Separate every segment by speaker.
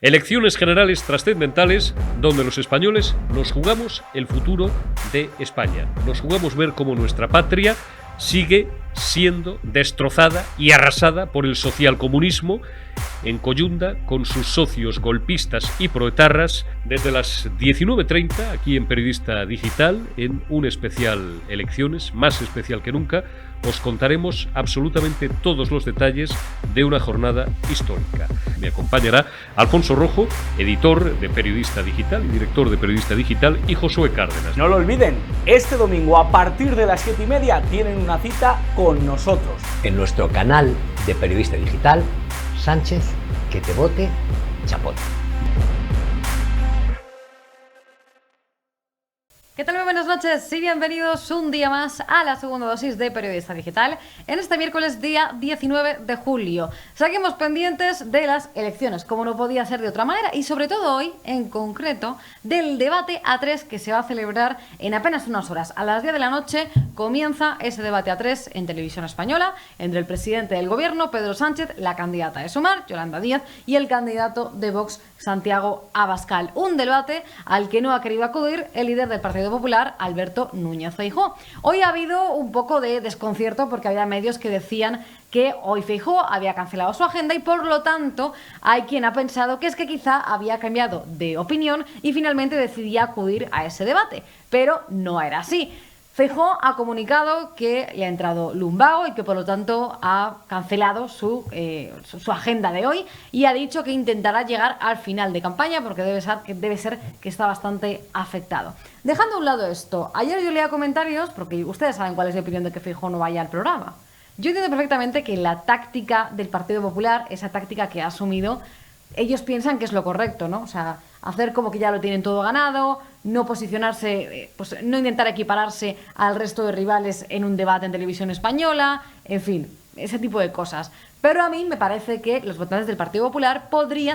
Speaker 1: Elecciones generales trascendentales donde los españoles nos jugamos el futuro de España. Nos jugamos ver cómo nuestra patria sigue siendo destrozada y arrasada por el socialcomunismo en coyunda con sus socios golpistas y proetarras desde las 19:30 aquí en Periodista Digital, en un especial Elecciones, más especial que nunca. Os contaremos absolutamente todos los detalles de una jornada histórica. Me acompañará Alfonso Rojo, editor de Periodista Digital y director de Periodista Digital, y Josué Cárdenas.
Speaker 2: No lo olviden, este domingo a partir de las 7:30 tienen una cita con nosotros.
Speaker 3: En nuestro canal de Periodista Digital, Sánchez, que te vote, chapote.
Speaker 4: ¿Qué tal? Muy buenas noches y bienvenidos un día más a la segunda dosis de Periodista Digital en este miércoles día 19 de julio. Seguimos pendientes de las elecciones, como no podía ser de otra manera, y sobre todo hoy, en concreto, del debate A3 que se va a celebrar en apenas unas horas. A las 10 de la noche comienza ese debate A3 en Televisión Española entre el presidente del gobierno, Pedro Sánchez, la candidata de Sumar, Yolanda Díaz, y el candidato de Vox, Santiago Abascal. Un debate al que no ha querido acudir el líder del Partido Popular, Alberto Núñez Feijóo. Hoy ha habido un poco de desconcierto porque había medios que decían que hoy Feijóo había cancelado su agenda y por lo tanto hay quien ha pensado que es que quizá había cambiado de opinión y finalmente decidía acudir a ese debate, pero no era así. Feijóo ha comunicado que le ha entrado lumbago y que por lo tanto ha cancelado su agenda de hoy y ha dicho que intentará llegar al final de campaña porque debe ser que está bastante afectado. Dejando a un lado esto, ayer yo leía comentarios, porque ustedes saben cuál es mi opinión de que Feijóo no vaya al programa. Yo entiendo perfectamente que la táctica del Partido Popular, esa táctica que ha asumido, ellos piensan que es lo correcto, ¿no? O sea, hacer como que ya lo tienen todo ganado, no posicionarse, pues no intentar equipararse al resto de rivales en un debate en Televisión Española, en fin, ese tipo de cosas. Pero a mí me parece que los votantes del Partido Popular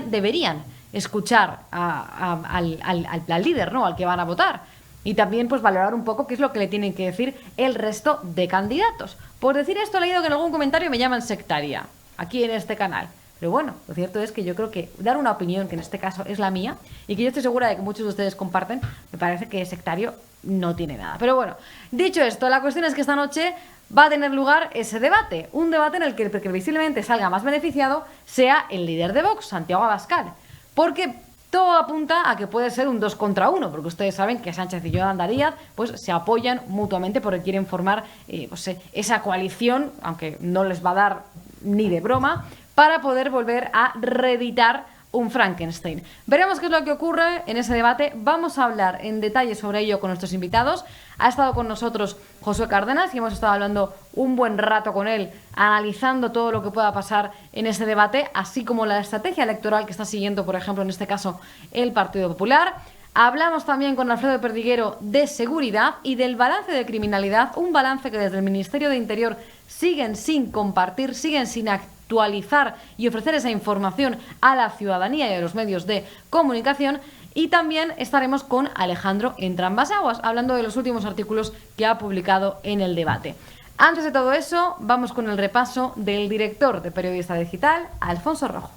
Speaker 4: deberían escuchar al líder, ¿no? Al que van a votar. Y también pues valorar un poco qué es lo que le tienen que decir el resto de candidatos. Por decir esto he leído que en algún comentario me llaman sectaria, aquí en este canal. Pero bueno, lo cierto es que yo creo que dar una opinión, que en este caso es la mía, y que yo estoy segura de que muchos de ustedes comparten, me parece que sectario no tiene nada. Pero bueno, dicho esto, la cuestión es que esta noche va a tener lugar ese debate. Un debate en el que previsiblemente salga más beneficiado sea el líder de Vox, Santiago Abascal. Porque todo apunta a que puede ser un 2 contra 1, porque ustedes saben que Sánchez y Yolanda Díaz pues, se apoyan mutuamente porque quieren formar esa coalición, aunque no les va a dar ni de broma, para poder volver a reeditar un Frankenstein. Veremos qué es lo que ocurre en ese debate. Vamos a hablar en detalle sobre ello con nuestros invitados. Ha estado con nosotros Josué Cárdenas y hemos estado hablando un buen rato con él, analizando todo lo que pueda pasar en ese debate, así como la estrategia electoral que está siguiendo, por ejemplo, en este caso, el Partido Popular. Hablamos también con Alfredo Perdiguero de seguridad y del balance de criminalidad, un balance que desde el Ministerio de Interior siguen sin compartir, siguen sin actualizar y ofrecer esa información a la ciudadanía y a los medios de comunicación. Y también estaremos con Alejandro Entrambas-Aguas, hablando de los últimos artículos que ha publicado en el debate. Antes de todo eso, vamos con el repaso del director de Periodista Digital, Alfonso Rojo.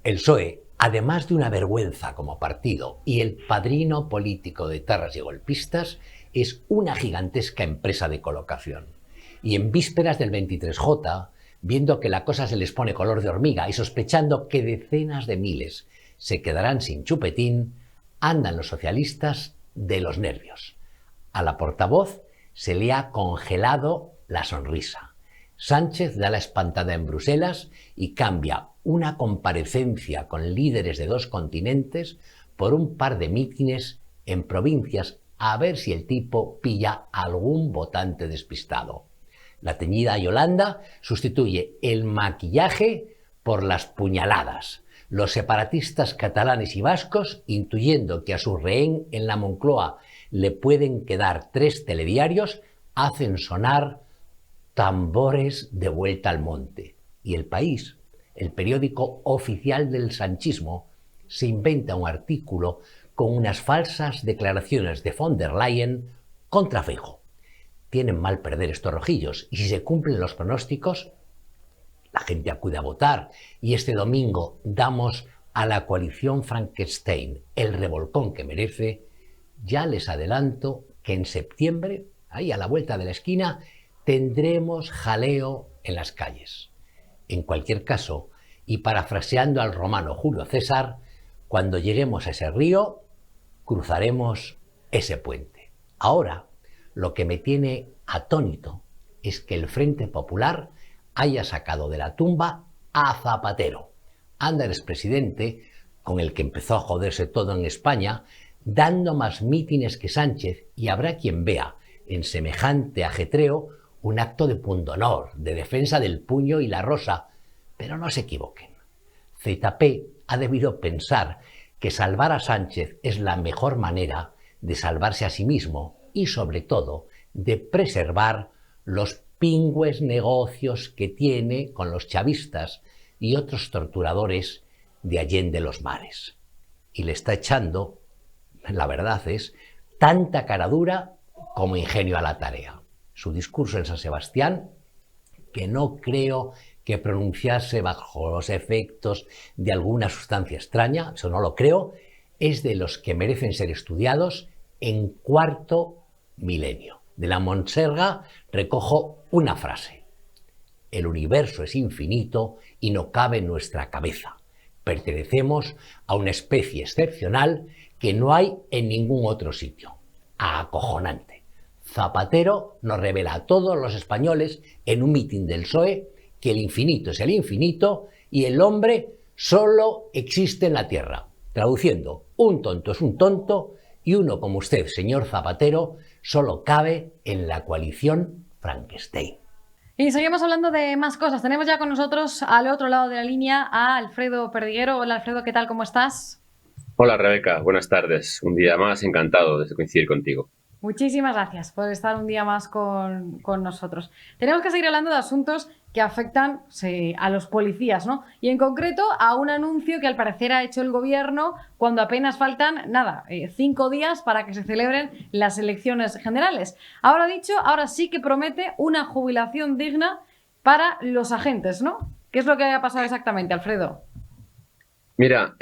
Speaker 3: El PSOE, además de una vergüenza como partido y el padrino político de etarras y golpistas, es una gigantesca empresa de colocación. Y en vísperas del 23J, viendo que la cosa se les pone color de hormiga y sospechando que decenas de miles se quedarán sin chupetín, andan los socialistas de los nervios. A la portavoz se le ha congelado la sonrisa. Sánchez da la espantada en Bruselas y cambia una comparecencia con líderes de 2 continentes por un par de mítines en provincias a ver si el tipo pilla a algún votante despistado. La teñida Yolanda sustituye el maquillaje por las puñaladas. Los separatistas catalanes y vascos, intuyendo que a su rehén en la Moncloa le pueden quedar 3 telediarios, hacen sonar tambores de vuelta al monte. Y El País, el periódico oficial del sanchismo, se inventa un artículo con unas falsas declaraciones de von der Leyen contra Feijóo. Tienen mal perder estos rojillos y si se cumplen los pronósticos, la gente acude a votar y este domingo damos a la coalición Frankenstein el revolcón que merece. Ya les adelanto que en septiembre, ahí a la vuelta de la esquina, tendremos jaleo en las calles. En cualquier caso, y parafraseando al romano Julio César, cuando lleguemos a ese río, cruzaremos ese puente. Ahora, lo que me tiene atónito es que el Frente Popular haya sacado de la tumba a Zapatero. Anda el expresidente, con el que empezó a joderse todo en España, dando más mítines que Sánchez, y habrá quien vea en semejante ajetreo un acto de pundonor, de defensa del puño y la rosa. Pero no se equivoquen. ZP ha debido pensar que salvar a Sánchez es la mejor manera de salvarse a sí mismo y, sobre todo, de preservar los pingües negocios que tiene con los chavistas y otros torturadores de Allende los Mares. Y le está echando, la verdad es, tanta caradura como ingenio a la tarea. Su discurso en San Sebastián, que no creo que pronunciase bajo los efectos de alguna sustancia extraña, eso no lo creo, es de los que merecen ser estudiados en cuarto milenio. De la Montserga recojo una frase: el universo es infinito y no cabe en nuestra cabeza. Pertenecemos a una especie excepcional que no hay en ningún otro sitio. Acojonante. Zapatero nos revela a todos los españoles en un mitin del PSOE que el infinito es el infinito y el hombre solo existe en la Tierra. Traduciendo, un tonto es un tonto y uno como usted, señor Zapatero, solo cabe en la coalición Frankenstein.
Speaker 4: Y seguimos hablando de más cosas. Tenemos ya con nosotros al otro lado de la línea a Alfredo Perdiguero. Hola Alfredo, ¿qué tal? ¿Cómo estás?
Speaker 5: Hola Rebeca, buenas tardes. Un día más, encantado de coincidir contigo.
Speaker 4: Muchísimas gracias por estar un día más con nosotros. Tenemos que seguir hablando de asuntos que afectan a los policías, ¿no? Y en concreto a un anuncio que al parecer ha hecho el gobierno cuando apenas faltan, 5 días para que se celebren las elecciones generales. Ahora dicho, ahora sí que promete una jubilación digna para los agentes, ¿no? ¿Qué es lo que ha pasado exactamente, Alfredo?
Speaker 5: Mira,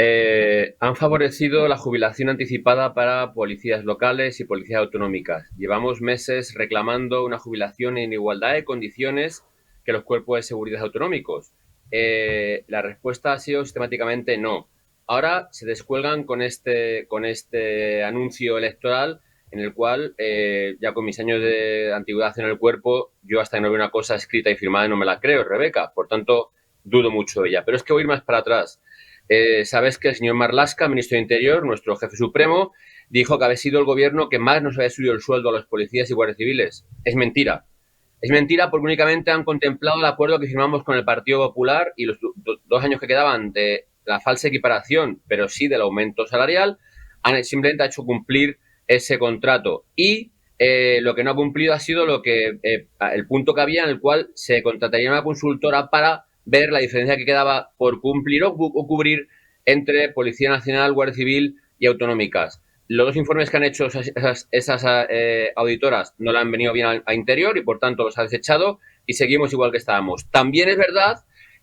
Speaker 5: han favorecido la jubilación anticipada para policías locales y policías autonómicas. Llevamos meses reclamando una jubilación en igualdad de condiciones que los cuerpos de seguridad autonómicos. La respuesta ha sido sistemáticamente no. Ahora se descuelgan con este anuncio electoral en el cual, ya con mis años de antigüedad en el cuerpo, yo hasta que no veo una cosa escrita y firmada no me la creo, Rebeca. Por tanto, dudo mucho de ella. Pero es que voy a ir más para atrás. Sabes que el señor Marlaska, ministro de Interior, nuestro jefe supremo, dijo que había sido el gobierno que más nos había subido el sueldo a los policías y guardias civiles. Es mentira. Es mentira porque únicamente han contemplado el acuerdo que firmamos con el Partido Popular y los 2 años que quedaban de la falsa equiparación, pero sí del aumento salarial, simplemente ha hecho cumplir ese contrato. Y lo que no ha cumplido ha sido el punto que había en el cual se contrataría una consultora para ver la diferencia que quedaba por cumplir o cubrir entre Policía Nacional, Guardia Civil y autonómicas. Los 2 informes que han hecho esas auditoras no le han venido bien a Interior y por tanto los ha desechado y seguimos igual que estábamos. También es verdad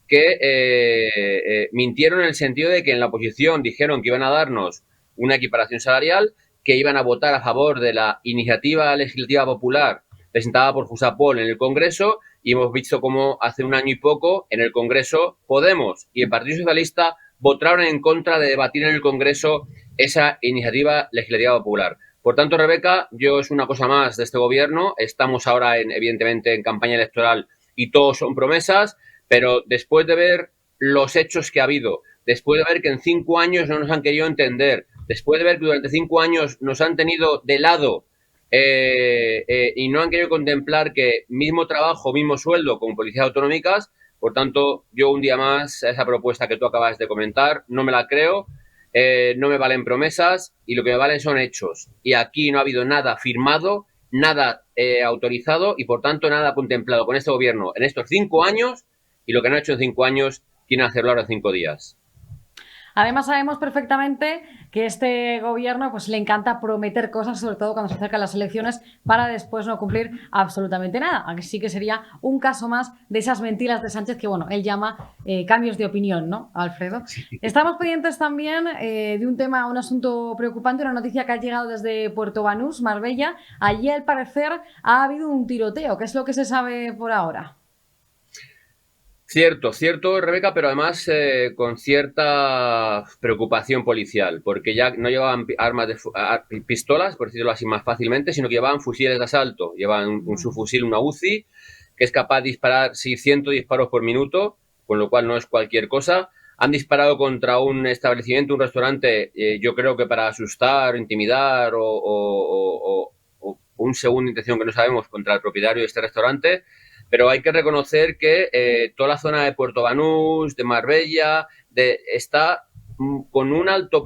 Speaker 5: que mintieron en el sentido de que en la oposición dijeron que iban a darnos una equiparación salarial, que iban a votar a favor de la iniciativa legislativa popular presentada por Jusapol en el Congreso, y hemos visto cómo hace un año y poco en el Congreso Podemos y el Partido Socialista votaron en contra de debatir en el Congreso esa iniciativa legislativa popular. Por tanto, Rebeca, yo es una cosa más de este gobierno. Estamos ahora, evidentemente, en campaña electoral y todos son promesas, pero después de ver los hechos que ha habido, después de ver que en 5 años no nos han querido entender, después de ver que durante 5 años nos han tenido de lado y no han querido contemplar que mismo trabajo, mismo sueldo con policías autonómicas. Por tanto, yo un día más a esa propuesta que tú acabas de comentar no me la creo, no me valen promesas y lo que me valen son hechos. Y aquí no ha habido nada firmado, nada autorizado y por tanto nada contemplado con este gobierno en estos 5 años, y lo que no ha hecho en 5 años quieren hacerlo ahora en 5 días.
Speaker 4: Además, sabemos perfectamente que este gobierno pues le encanta prometer cosas, sobre todo cuando se acercan las elecciones, para después no cumplir absolutamente nada. Así que sería un caso más de esas mentiras de Sánchez que, bueno, él llama cambios de opinión, ¿no, Alfredo? Estamos pendientes también de un tema, un asunto preocupante, una noticia que ha llegado desde Puerto Banús, Marbella. Allí, al parecer, ha habido un tiroteo. ¿Qué es lo que se sabe por ahora?
Speaker 5: Cierto, Rebeca, pero además con cierta preocupación policial, porque ya no llevaban armas pistolas, por decirlo así más fácilmente, sino que llevaban fusiles de asalto. Llevaban un subfusil, una UCI, que es capaz de disparar 600 disparos por minuto, con lo cual no es cualquier cosa. Han disparado contra un establecimiento, un restaurante, yo creo que para asustar, intimidar o un segunda intención que no sabemos contra el propietario de este restaurante. Pero hay que reconocer que toda la zona de Puerto Banús, de Marbella, está con una alta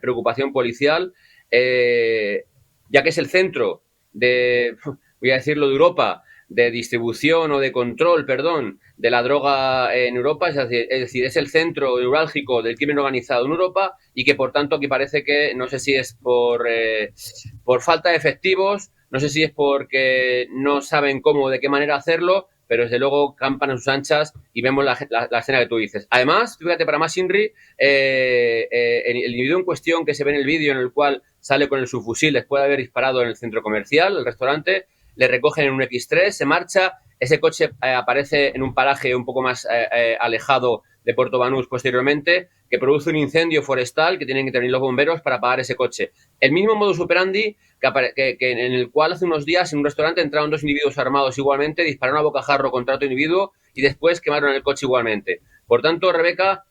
Speaker 5: preocupación policial, ya que es el centro de, voy a decirlo, de Europa, de distribución o de control, perdón, de la droga en Europa. Es decir, es el centro neurálgico del crimen organizado en Europa y que, por tanto, aquí parece que, no sé si es por falta de efectivos, no sé si es porque no saben cómo, de qué manera hacerlo, pero desde luego campan a sus anchas y vemos la escena que tú dices. Además, fíjate, para más Inri, el individuo en cuestión que se ve en el vídeo, en el cual sale con el subfusil después de haber disparado en el centro comercial, el restaurante, le recogen en un X3, se marcha, ese coche aparece en un paraje un poco más alejado de Puerto Banús posteriormente, que produce un incendio forestal que tienen que intervenir los bomberos para apagar ese coche. El mismo modus operandi en el cual hace unos días en un restaurante entraron dos individuos armados igualmente, dispararon a bocajarro contra otro individuo y después quemaron el coche igualmente. Por tanto, Rebeca,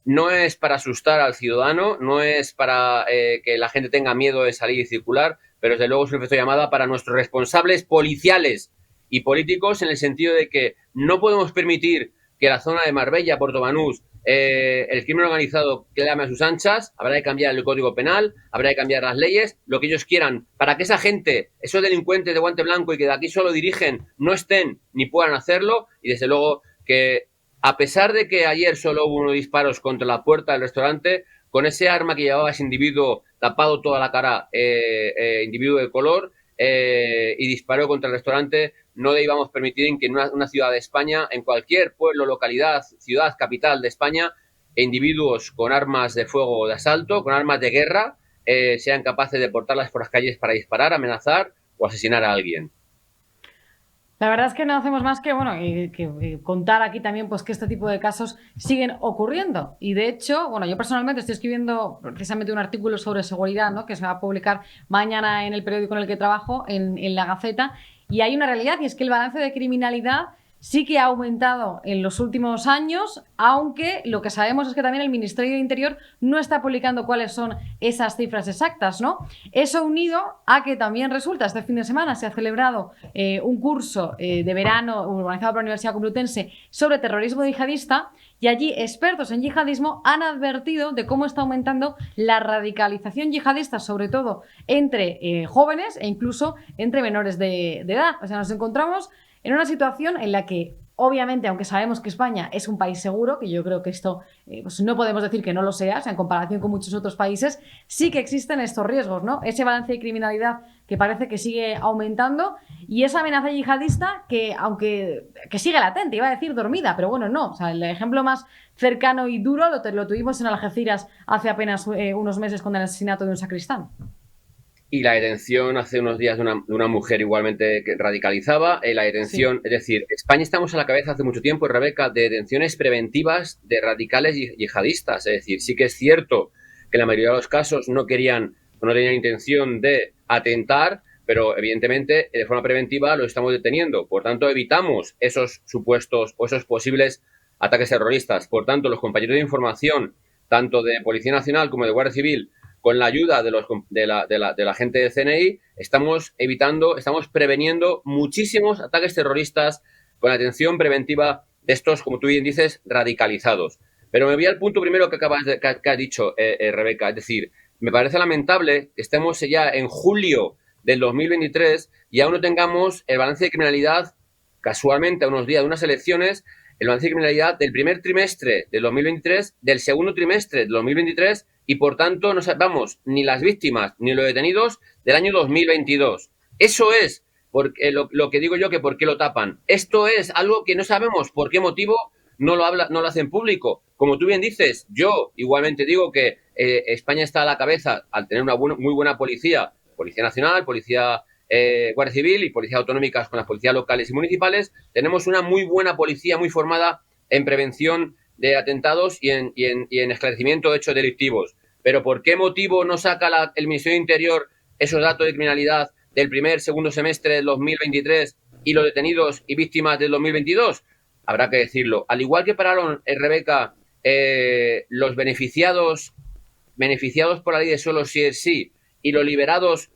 Speaker 5: no es para asustar al ciudadano, no es para que la gente tenga miedo de salir y circular, pero desde luego es una llamada para nuestros responsables policiales y políticos, en el sentido de que no podemos permitir que la zona de Marbella, Puerto Banús, el crimen organizado quede a sus anchas. Habrá que cambiar el Código Penal, habrá que cambiar las leyes, lo que ellos quieran, para que esa gente, esos delincuentes de guante blanco y que de aquí solo dirigen, no estén ni puedan hacerlo. Y desde luego que, a pesar de que ayer solo hubo unos disparos contra la puerta del restaurante, con ese arma que llevaba ese individuo tapado toda la cara, individuo de color, y disparó contra el restaurante, no debíamos permitir en que en una ciudad de España, en cualquier pueblo, localidad, ciudad, capital de España, individuos con armas de fuego de asalto, con armas de guerra, sean capaces de portarlas por las calles para disparar, amenazar o asesinar a alguien.
Speaker 4: La verdad es que no hacemos más que, bueno, que contar aquí también pues que este tipo de casos siguen ocurriendo. Y de hecho, bueno, yo personalmente estoy escribiendo precisamente un artículo sobre seguridad, ¿no?, que se va a publicar mañana en el periódico en el que trabajo, en La Gaceta. Y hay una realidad, y es que el balance de criminalidad sí que ha aumentado en los últimos años, aunque lo que sabemos es que también el Ministerio de Interior no está publicando cuáles son esas cifras exactas, ¿no? Eso unido a que también resulta, este fin de semana se ha celebrado un curso de verano organizado por la Universidad Complutense sobre terrorismo yihadista, y allí expertos en yihadismo han advertido de cómo está aumentando la radicalización yihadista, sobre todo entre jóvenes e incluso entre menores de edad. O sea, nos encontramos en una situación en la que, obviamente, aunque sabemos que España es un país seguro, que yo creo que esto pues no podemos decir que no lo sea, o sea, en comparación con muchos otros países, sí que existen estos riesgos, ¿no? Ese balance de criminalidad que parece que sigue aumentando y esa amenaza yihadista que sigue latente, iba a decir dormida, pero bueno, no. O sea, el ejemplo más cercano y duro lo tuvimos en Algeciras hace apenas unos meses con el asesinato de un sacristán.
Speaker 5: Y la detención hace unos días de una mujer igualmente que radicalizaba. La detención, sí. Es decir, España estamos a la cabeza hace mucho tiempo, Rebeca, de detenciones preventivas de radicales yihadistas. Es decir, sí que es cierto que en la mayoría de los casos no tenían intención de atentar, pero evidentemente de forma preventiva lo estamos deteniendo. Por tanto, evitamos esos supuestos o esos posibles ataques terroristas. Por tanto, los compañeros de información, tanto de Policía Nacional como de Guardia Civil, con la ayuda de la gente del CNI, estamos preveniendo muchísimos ataques terroristas con la atención preventiva de estos, como tú bien dices, radicalizados. Pero me voy al punto primero que has dicho, Rebeca. Es decir, me parece lamentable que estemos ya en julio del 2023 y aún no tengamos el balance de criminalidad, casualmente a unos días de unas elecciones, el balance de criminalidad del primer trimestre del 2023, del segundo trimestre del 2023 y, por tanto, no sabemos ni las víctimas ni los detenidos del año 2022. Eso es porque, lo que digo yo, que por qué lo tapan. Esto es algo que no sabemos por qué motivo no lo hacen público. Como tú bien dices, yo igualmente digo que España está a la cabeza al tener una muy buena policía, Policía Nacional, Policía Guardia Civil y policías autonómicas con las policías locales y municipales. Tenemos una muy buena policía, muy formada en prevención de atentados y en esclarecimiento de hechos delictivos. Pero ¿por qué motivo no saca el Ministerio de Interior esos datos de criminalidad del segundo semestre del 2023 y los detenidos y víctimas del 2022? Habrá que decirlo. Al igual que pararon, Rebeca, los beneficiados por la ley de solo sí es sí y los liberados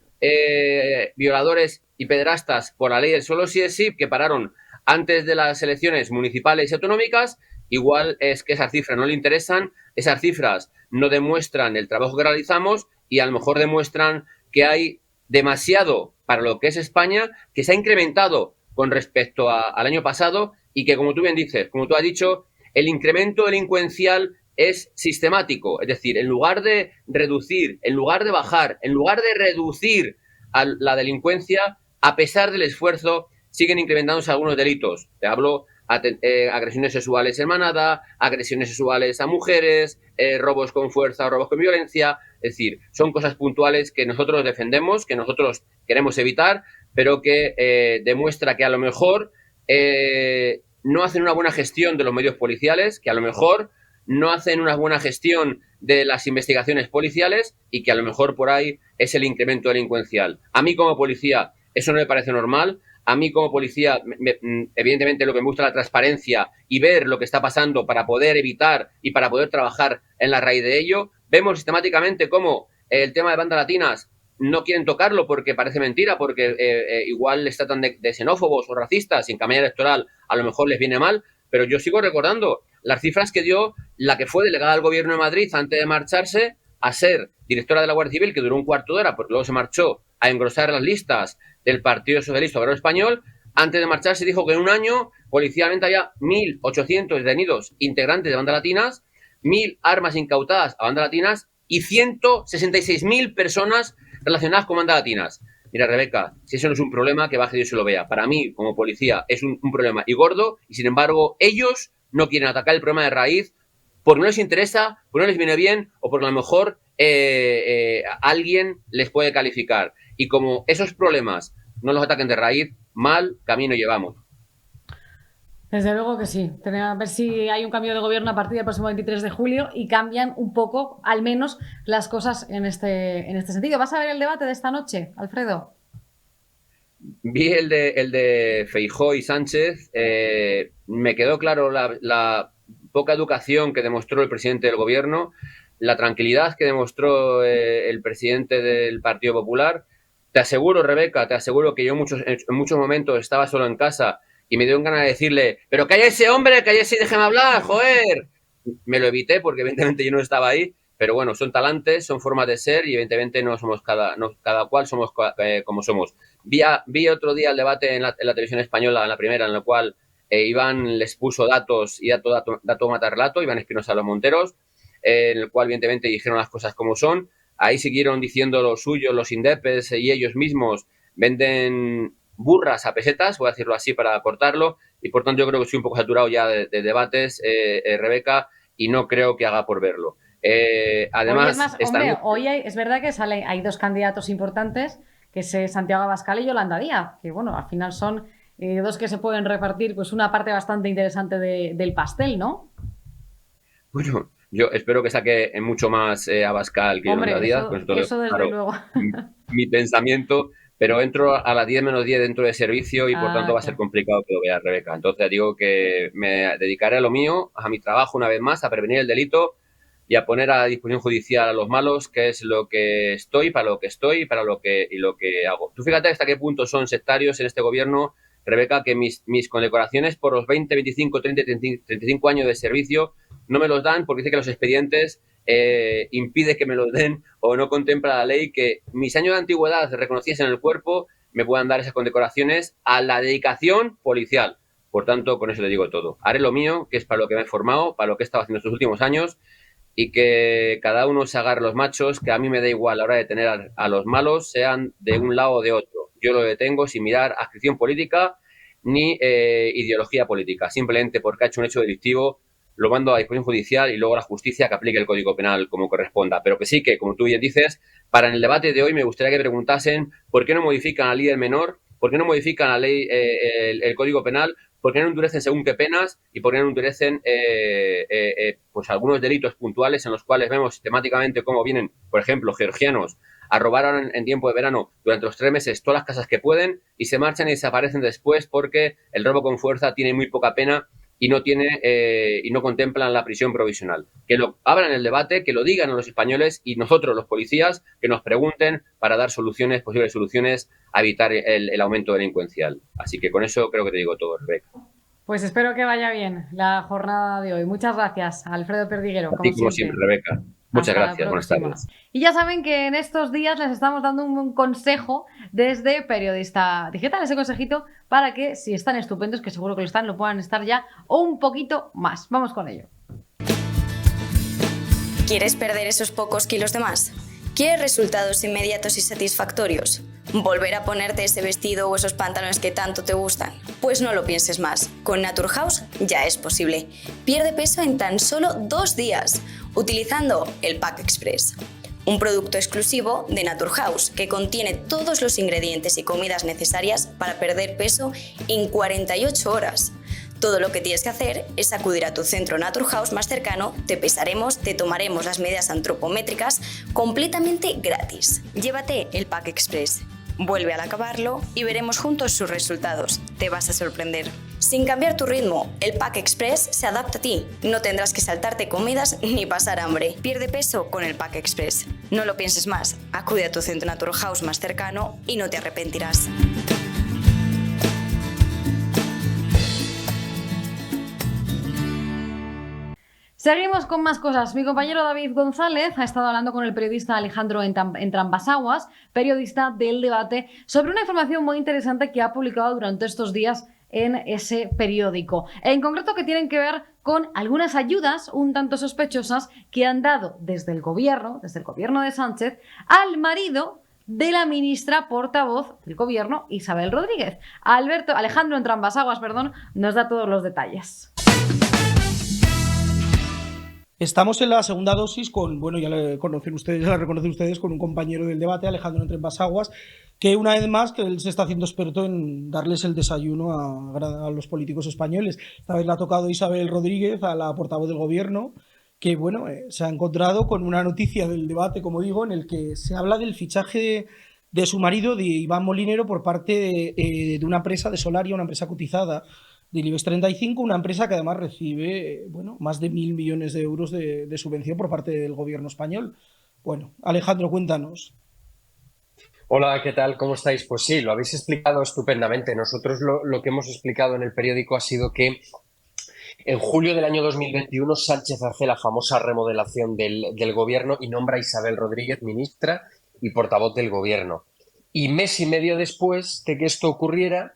Speaker 5: violadores y pederastas por la ley del solo sí es sí, que pararon antes de las elecciones municipales y autonómicas, igual es que esas cifras no le interesan, esas cifras no demuestran el trabajo que realizamos y a lo mejor demuestran que hay demasiado para lo que es España, que se ha incrementado con respecto al año pasado y que, como tú bien dices, como tú has dicho, el incremento delincuencial es sistemático. Es decir, en lugar de reducir, en lugar de bajar, en lugar de reducir a la delincuencia, a pesar del esfuerzo, siguen incrementándose algunos delitos. Te hablo agresiones sexuales en manada, agresiones sexuales a mujeres, robos con fuerza o robos con violencia. Es decir, son cosas puntuales que nosotros defendemos, que nosotros queremos evitar, pero que demuestra que a lo mejor no hacen una buena gestión de los medios policiales, que a lo mejor no hacen una buena gestión de las investigaciones policiales y que a lo mejor por ahí es el incremento delincuencial. A mí como policía eso no me parece normal. A mí como policía, evidentemente lo que me gusta es la transparencia y ver lo que está pasando para poder evitar y para poder trabajar en la raíz de ello. Vemos sistemáticamente cómo el tema de bandas latinas no quieren tocarlo porque parece mentira, porque igual les tratan de xenófobos o racistas y en campaña electoral a lo mejor les viene mal, pero yo sigo recordando las cifras que dio la que fue delegada del Gobierno de Madrid antes de marcharse a ser directora de la Guardia Civil, que duró un cuarto de hora porque luego se marchó a engrosar las listas del Partido Socialista Obrero Español. Antes de marcharse dijo que en un año policialmente había 1.800 detenidos integrantes de bandas latinas, 1.000 armas incautadas a bandas latinas y 166.000 personas relacionadas con bandas latinas. Mira, Rebeca, si eso no es un problema, que baje Dios se lo vea. Para mí, como policía, es un problema y gordo, y sin embargo, ellos no quieren atacar el problema de raíz porque no les interesa, porque no les viene bien o porque a lo mejor alguien les puede calificar. Y como esos problemas no los ataquen de raíz, mal camino llevamos.
Speaker 4: Desde luego que sí. A ver si hay un cambio de gobierno a partir del próximo 23 de julio y cambian un poco, al menos, las cosas en este sentido. ¿Vas a ver el debate de esta noche, Alfredo?
Speaker 5: Vi el de Feijóo y Sánchez. Me quedó claro la poca educación que demostró el presidente del gobierno, la tranquilidad que demostró el presidente del Partido Popular. Te aseguro, Rebeca, que yo en muchos momentos estaba solo en casa y me dio ganas de decirle, pero calla ese hombre, cállese y déjeme hablar, joder. Me lo evité porque evidentemente yo no estaba ahí, pero bueno, son talantes, son formas de ser y evidentemente no somos cada cual somos como somos. Vi otro día el debate en la televisión española, en la primera, en la cual Iván les puso datos y dato mata relato, Iván Espinosa Los Monteros, en el cual evidentemente dijeron las cosas como son. Ahí siguieron diciendo lo suyo, los indepes y ellos mismos venden burras a pesetas, voy a decirlo así para cortarlo, y por tanto yo creo que estoy un poco saturado ya de debates, Rebeca, y no creo que haga por verlo. Además,
Speaker 4: hoy es verdad que hay dos candidatos importantes, que es Santiago Abascal y Yolanda Díaz, que bueno, al final son dos que se pueden repartir pues una parte bastante interesante del pastel, ¿no?
Speaker 5: Bueno, yo espero que saque mucho más Abascal que Yolanda Díaz.
Speaker 4: Eso desde luego.
Speaker 5: Mi pensamiento, pero entro a las 10 menos 10 dentro de servicio y por tanto va a ser complicado que lo vea, Rebeca. Entonces digo que me dedicaré a lo mío, a mi trabajo una vez más, a prevenir el delito y a poner a disposición judicial a los malos, que es lo que estoy, para lo que estoy y lo que hago. Tú fíjate hasta qué punto son sectarios en este gobierno, Rebeca, que mis condecoraciones por los 20, 25, 30, 35 años de servicio no me los dan porque dice que los expedientes impide que me los den o no contempla la ley que mis años de antigüedad reconociesen en el cuerpo me puedan dar esas condecoraciones a la dedicación policial. Por tanto, con eso le digo todo. Haré lo mío, que es para lo que me he formado, para lo que he estado haciendo estos últimos años, y que cada uno se agarre los machos, que a mí me da igual a la hora de tener a los malos, sean de un lado o de otro. Yo lo detengo sin mirar adscripción política ni ideología política. Simplemente porque ha hecho un hecho delictivo, lo mando a disposición judicial y luego a la justicia que aplique el Código Penal como corresponda. Pero que sí que, como tú bien dices, para el debate de hoy me gustaría que preguntasen por qué no modifican la ley del menor, por qué no modifican la ley, el Código Penal, por qué no endurecen según qué penas y por qué no endurecen pues algunos delitos puntuales en los cuales vemos sistemáticamente cómo vienen, por ejemplo, georgianos a robar ahora en tiempo de verano durante los 3 meses todas las casas que pueden y se marchan y desaparecen después porque el robo con fuerza tiene muy poca pena y no contemplan la prisión provisional. Que lo abran el debate, que lo digan a los españoles y nosotros, los policías, que nos pregunten para dar soluciones, posibles soluciones, a evitar el aumento delincuencial. Así que con eso creo que te digo todo, Rebeca.
Speaker 4: Pues espero que vaya bien la jornada de hoy. Muchas gracias, Alfredo Perdiguero.
Speaker 5: A ti, como siempre, Rebeca. Muchas gracias, buenas tardes.
Speaker 4: Y ya saben que en estos días les estamos dando un consejo desde Periodista Digital, ese consejito para que si están estupendos, que seguro que lo están, lo puedan estar ya o un poquito más. Vamos con ello.
Speaker 6: ¿Quieres perder esos pocos kilos de más? ¿Quieres resultados inmediatos y satisfactorios? ¿Volver a ponerte ese vestido o esos pantalones que tanto te gustan? Pues no lo pienses más. Con Naturhaus ya es posible. Pierde peso en tan solo 2 días, utilizando el Pack Express. Un producto exclusivo de Naturhaus que contiene todos los ingredientes y comidas necesarias para perder peso en 48 horas. Todo lo que tienes que hacer es acudir a tu centro Naturhaus más cercano, te pesaremos, te tomaremos las medidas antropométricas completamente gratis. Llévate el Pack Express. Vuelve al acabarlo y veremos juntos sus resultados. Te vas a sorprender. Sin cambiar tu ritmo, el Pack Express se adapta a ti. No tendrás que saltarte comidas ni pasar hambre. Pierde peso con el Pack Express. No lo pienses más. Acude a tu centro Naturhaus más cercano y no te arrepentirás.
Speaker 4: Seguimos con más cosas. Mi compañero David González ha estado hablando con el periodista Alejandro Entrambasaguas, periodista del Debate, sobre una información muy interesante que ha publicado durante estos días en ese periódico. En concreto, que tienen que ver con algunas ayudas un tanto sospechosas que han dado desde el gobierno de Sánchez, al marido de la ministra portavoz del gobierno, Isabel Rodríguez. Alejandro Entrambasaguas, nos da todos los detalles.
Speaker 7: Estamos en la segunda dosis con, ya la reconocen ustedes, con un compañero del Debate, Alejandro Entrambasaguas, que una vez más que él se está haciendo experto en darles el desayuno a los políticos españoles. Esta vez le ha tocado Isabel Rodríguez, a la portavoz del gobierno, que se ha encontrado con una noticia del Debate, como digo, en el que se habla del fichaje de su marido, de Iván Molinero, por parte de una empresa de Solaria, una empresa cotizada del IBEX 35, una empresa que además recibe más de 1.000 millones de euros de subvención por parte del gobierno español. Bueno, Alejandro, cuéntanos.
Speaker 8: Hola, ¿qué tal? ¿Cómo estáis? Pues sí, lo habéis explicado estupendamente. Nosotros lo que hemos explicado en el periódico ha sido que en julio del año 2021 Sánchez hace la famosa remodelación del gobierno y nombra a Isabel Rodríguez ministra y portavoz del gobierno. Y mes y medio después de que esto ocurriera,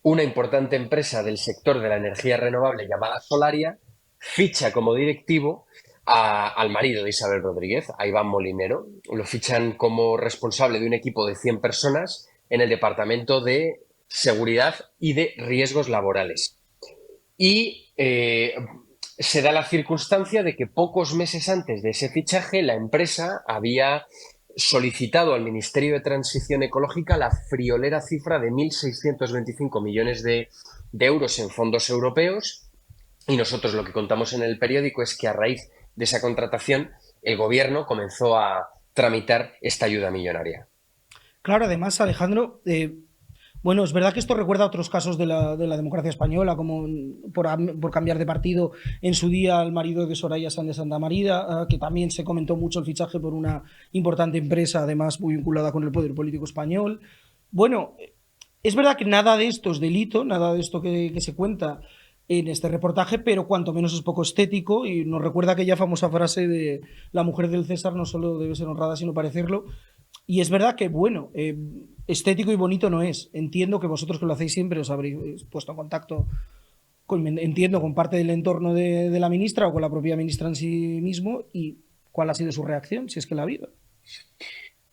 Speaker 8: una importante empresa del sector de la energía renovable llamada Solaria ficha como directivo al marido de Isabel Rodríguez, a Iván Molinero. Lo fichan como responsable de un equipo de 100 personas en el Departamento de Seguridad y de Riesgos Laborales. Y se da la circunstancia de que pocos meses antes de ese fichaje la empresa había solicitado al Ministerio de Transición Ecológica la friolera cifra de 1.625 millones de euros en fondos europeos, y nosotros lo que contamos en el periódico es que a raíz de esa contratación el gobierno comenzó a tramitar esta ayuda millonaria.
Speaker 7: Claro, además, Alejandro, es verdad que esto recuerda a otros casos de la democracia española, como por cambiar de partido en su día al marido de Soraya Sáenz de Santamaría, que también se comentó mucho el fichaje por una importante empresa, además muy vinculada con el poder político español. Bueno, es verdad que nada de esto es delito, nada de esto que se cuenta en este reportaje, pero cuanto menos es poco estético y nos recuerda aquella famosa frase de la mujer del César no solo debe ser honrada, sino parecerlo. Y es verdad que, bueno, estético y bonito no es. Entiendo que vosotros, que lo hacéis siempre, os habréis puesto en contacto entiendo, con parte del entorno de la ministra o con la propia ministra en sí mismo, y cuál ha sido su reacción, si es que la ha habido.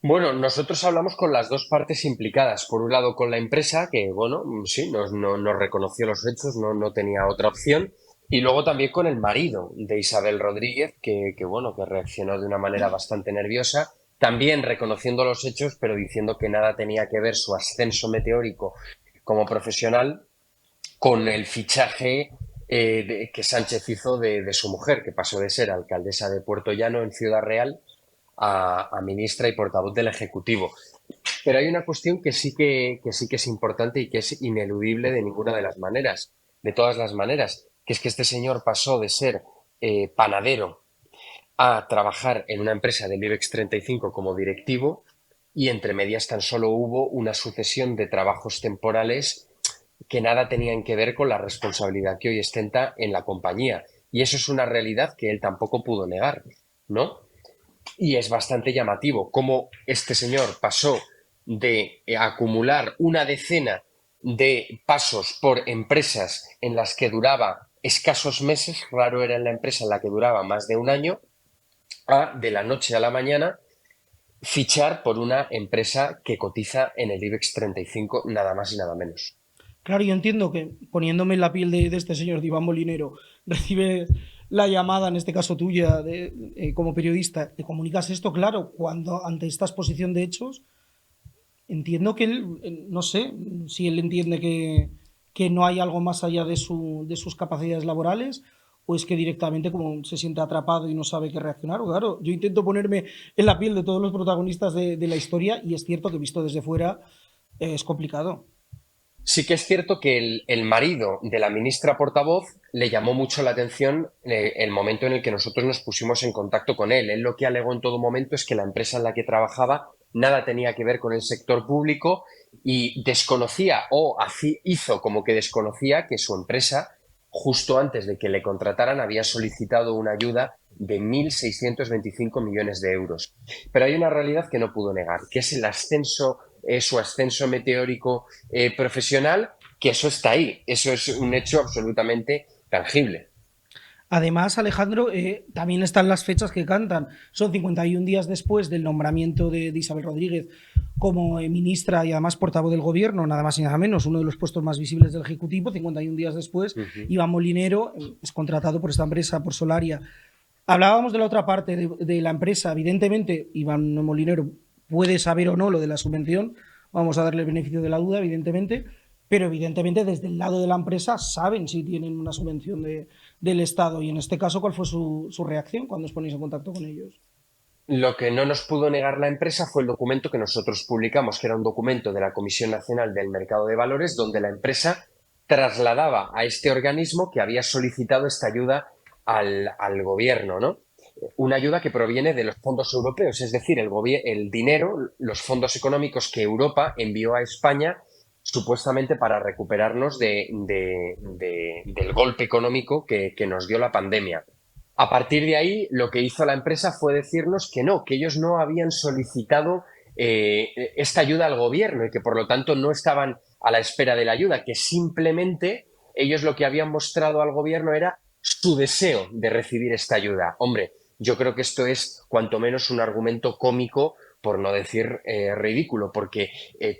Speaker 8: Bueno, nosotros hablamos con las dos partes implicadas. Por un lado, con la empresa, que, bueno, sí, nos reconoció los hechos, no tenía otra opción. Y luego también con el marido de Isabel Rodríguez, bueno, que reaccionó de una manera bastante nerviosa, también reconociendo los hechos, pero diciendo que nada tenía que ver su ascenso meteórico como profesional con el fichaje que Sánchez hizo de su mujer, que pasó de ser alcaldesa de Puerto Llano en Ciudad Real a ministra y portavoz del Ejecutivo. Pero hay una cuestión que sí que es importante y que es ineludible de ninguna de las maneras, de todas las maneras, que es que este señor pasó de ser panadero a trabajar en una empresa del IBEX 35 como directivo, y entre medias tan solo hubo una sucesión de trabajos temporales que nada tenían que ver con la responsabilidad que hoy ostenta en la compañía. Y eso es una realidad que él tampoco pudo negar, ¿no? Y es bastante llamativo cómo este señor pasó de acumular una decena de pasos por empresas en las que duraba escasos meses, raro era en la empresa en la que duraba más de un año, a de la noche a la mañana fichar por una empresa que cotiza en el IBEX 35, nada más y nada menos.
Speaker 7: Claro, yo entiendo que, poniéndome en la piel de este señor, de Iván Molinero, recibe la llamada, en este caso tuya, como periodista, te comunicas esto, claro, cuando ante esta exposición de hechos, entiendo que él, no sé, si él entiende que no hay algo más allá de sus capacidades laborales, o es que directamente como se siente atrapado y no sabe qué reaccionar. O claro, yo intento ponerme en la piel de todos los protagonistas de la historia, y es cierto que visto desde fuera es complicado.
Speaker 8: Sí que es cierto que el marido de la ministra portavoz le llamó mucho la atención el momento en el que nosotros nos pusimos en contacto con él. Él lo que alegó en todo momento es que la empresa en la que trabajaba nada tenía que ver con el sector público y desconocía o hizo como que desconocía que su empresa, justo antes de que le contrataran, había solicitado una ayuda de 1.625 millones de euros. Pero hay una realidad que no pudo negar, que es su ascenso meteórico profesional, que eso está ahí, eso es un hecho absolutamente tangible.
Speaker 7: Además, Alejandro, también están las fechas que cantan. Son 51 días después del nombramiento de Isabel Rodríguez como ministra y además portavoz del gobierno, nada más y nada menos, uno de los puestos más visibles del Ejecutivo. 51 días después, Iván Molinero es contratado por esta empresa, por Solaria. Hablábamos de la otra parte de la empresa. Evidentemente, Iván Molinero puede saber o no lo de la subvención, vamos a darle el beneficio de la duda, evidentemente, pero evidentemente desde el lado de la empresa saben si tienen una subvención del Estado, y en este caso, ¿cuál fue su reacción cuando os ponéis en contacto con ellos?
Speaker 8: Lo que no nos pudo negar la empresa fue el documento que nosotros publicamos, que era un documento de la Comisión Nacional del Mercado de Valores, donde la empresa trasladaba a este organismo que había solicitado esta ayuda al gobierno, ¿no? Una ayuda que proviene de los fondos europeos, es decir, el dinero, los fondos económicos que Europa envió a España supuestamente para recuperarnos del golpe económico que nos dio la pandemia. A partir de ahí, lo que hizo la empresa fue decirnos que no, que ellos no habían solicitado esta ayuda al gobierno y que por lo tanto no estaban a la espera de la ayuda, que simplemente ellos lo que habían mostrado al gobierno era su deseo de recibir esta ayuda. Hombre, yo creo que esto es cuanto menos un argumento cómico, por no decir ridículo, porque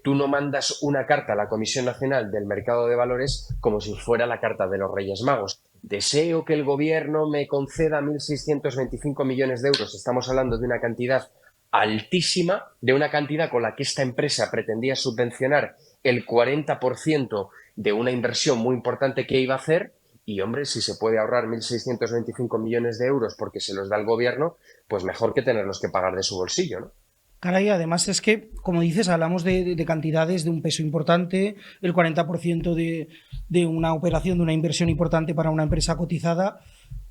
Speaker 8: tú no mandas una carta a la Comisión Nacional del Mercado de Valores como si fuera la carta de los Reyes Magos. Deseo que el gobierno me conceda 1.625 millones de euros. Estamos hablando de una cantidad altísima, de una cantidad con la que esta empresa pretendía subvencionar el 40% de una inversión muy importante que iba a hacer. Y, hombre, si se puede ahorrar 1.625 millones de euros porque se los da el gobierno, pues mejor que tenerlos que pagar de su bolsillo, ¿no?
Speaker 7: Caray, además es que, como dices, hablamos de cantidades de un peso importante, el 40% de una operación, de una inversión importante para una empresa cotizada.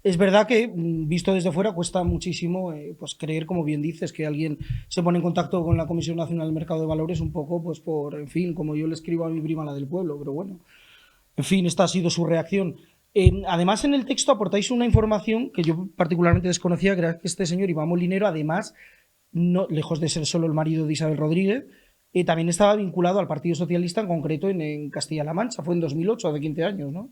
Speaker 7: Es verdad que, visto desde fuera, cuesta muchísimo pues creer, como bien dices, que alguien se pone en contacto con la Comisión Nacional del Mercado de Valores un poco, pues en fin, como yo le escribo a mi prima, la del pueblo, pero bueno. En fin, esta ha sido su reacción. Además, en el texto aportáis una información que yo particularmente desconocía, que era que este señor Iván Molinero, además, no, lejos de ser solo el marido de Isabel Rodríguez, también estaba vinculado al Partido Socialista, en concreto en Castilla-La Mancha. Fue en 2008, hace 15 años, ¿no?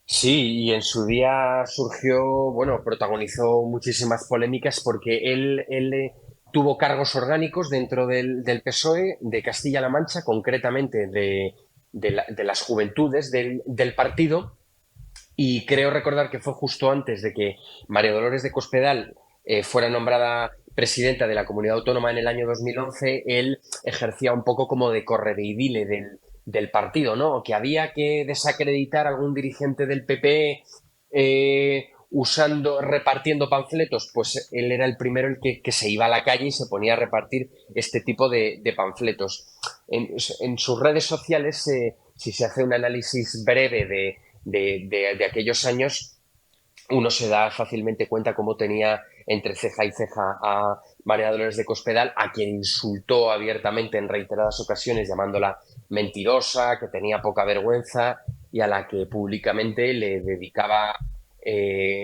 Speaker 8: Sí, y en su día surgió, bueno, protagonizó muchísimas polémicas porque él tuvo cargos orgánicos dentro del PSOE de Castilla-La Mancha, concretamente de las juventudes del partido, y creo recordar que fue justo antes de que María Dolores de Cospedal fuera nombrada presidenta de la comunidad autónoma en el año 2011. Él ejercía un poco como de correveidile del partido, ¿no? Que había que desacreditar a algún dirigente del PP repartiendo panfletos. Pues él era el primero el que se iba a la calle y se ponía a repartir este tipo de panfletos. En sus redes sociales, si se hace un análisis breve de aquellos años, uno se da fácilmente cuenta cómo tenía entre ceja y ceja a María Dolores de Cospedal, a quien insultó abiertamente en reiteradas ocasiones, llamándola mentirosa, que tenía poca vergüenza, y a la que públicamente le dedicaba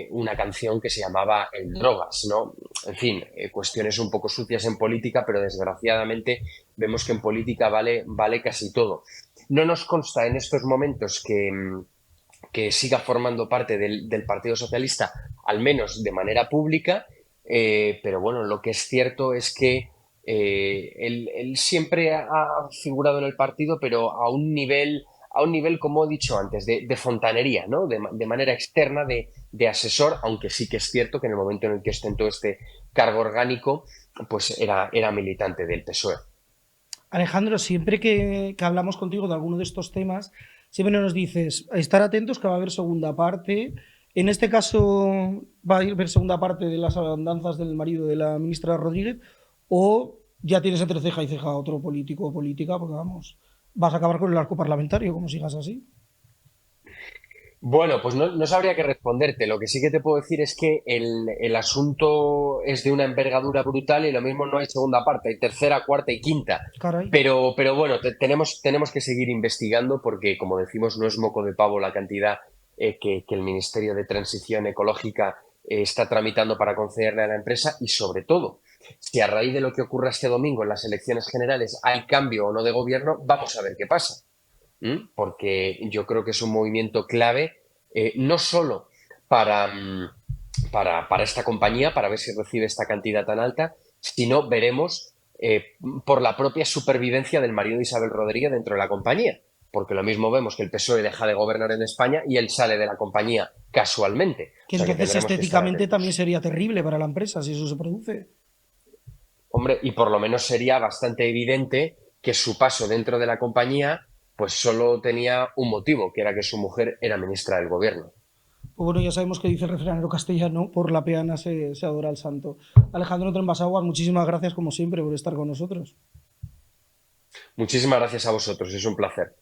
Speaker 8: una canción que se llamaba El Drogas, ¿no? En fin, cuestiones un poco sucias en política, pero desgraciadamente vemos que en política vale casi todo. No nos consta en estos momentos que siga formando parte del Partido Socialista, al menos de manera pública, pero bueno, lo que es cierto es que él siempre ha figurado en el partido, pero a un nivel, como he dicho antes, de fontanería, ¿no? De manera externa, de asesor, aunque sí que es cierto que en el momento en el que ostentó este cargo orgánico, pues era militante del PSOE.
Speaker 7: Alejandro, siempre que hablamos contigo de alguno de estos temas, siempre nos dices, estar atentos que va a haber segunda parte. En este caso, ¿va a haber segunda parte de las andanzas del marido de la ministra Rodríguez? ¿O ya tienes entre ceja y ceja otro político o política? Porque vamos, vas a acabar con el arco parlamentario, como sigas así.
Speaker 8: Bueno, pues no sabría qué responderte. Lo que sí que te puedo decir es que el asunto es de una envergadura brutal y lo mismo no hay segunda parte, hay tercera, cuarta y quinta.
Speaker 7: Caray.
Speaker 8: Pero bueno, tenemos que seguir investigando porque, como decimos, no es moco de pavo la cantidad que el Ministerio de Transición Ecológica está tramitando para concederle a la empresa, y sobre todo, si a raíz de lo que ocurra este domingo en las elecciones generales hay cambio o no de gobierno, vamos a ver qué pasa. Porque yo creo que es un movimiento clave, no solo para esta compañía, para ver si recibe esta cantidad tan alta, sino veremos por la propia supervivencia del marido de Isabel Rodríguez dentro de la compañía. Porque lo mismo vemos que el PSOE deja de gobernar en España y él sale de la compañía casualmente.
Speaker 7: Que entonces estéticamente también sería terrible para la empresa si eso se produce.
Speaker 8: Hombre, y por lo menos sería bastante evidente que su paso dentro de la compañía pues solo tenía un motivo, que era que su mujer era ministra del gobierno.
Speaker 7: Pues bueno, ya sabemos que dice el refranero castellano, por la peana se adora al santo. Alejandro Trembasaguas, muchísimas gracias como siempre por estar con nosotros.
Speaker 8: Muchísimas gracias a vosotros, es un placer.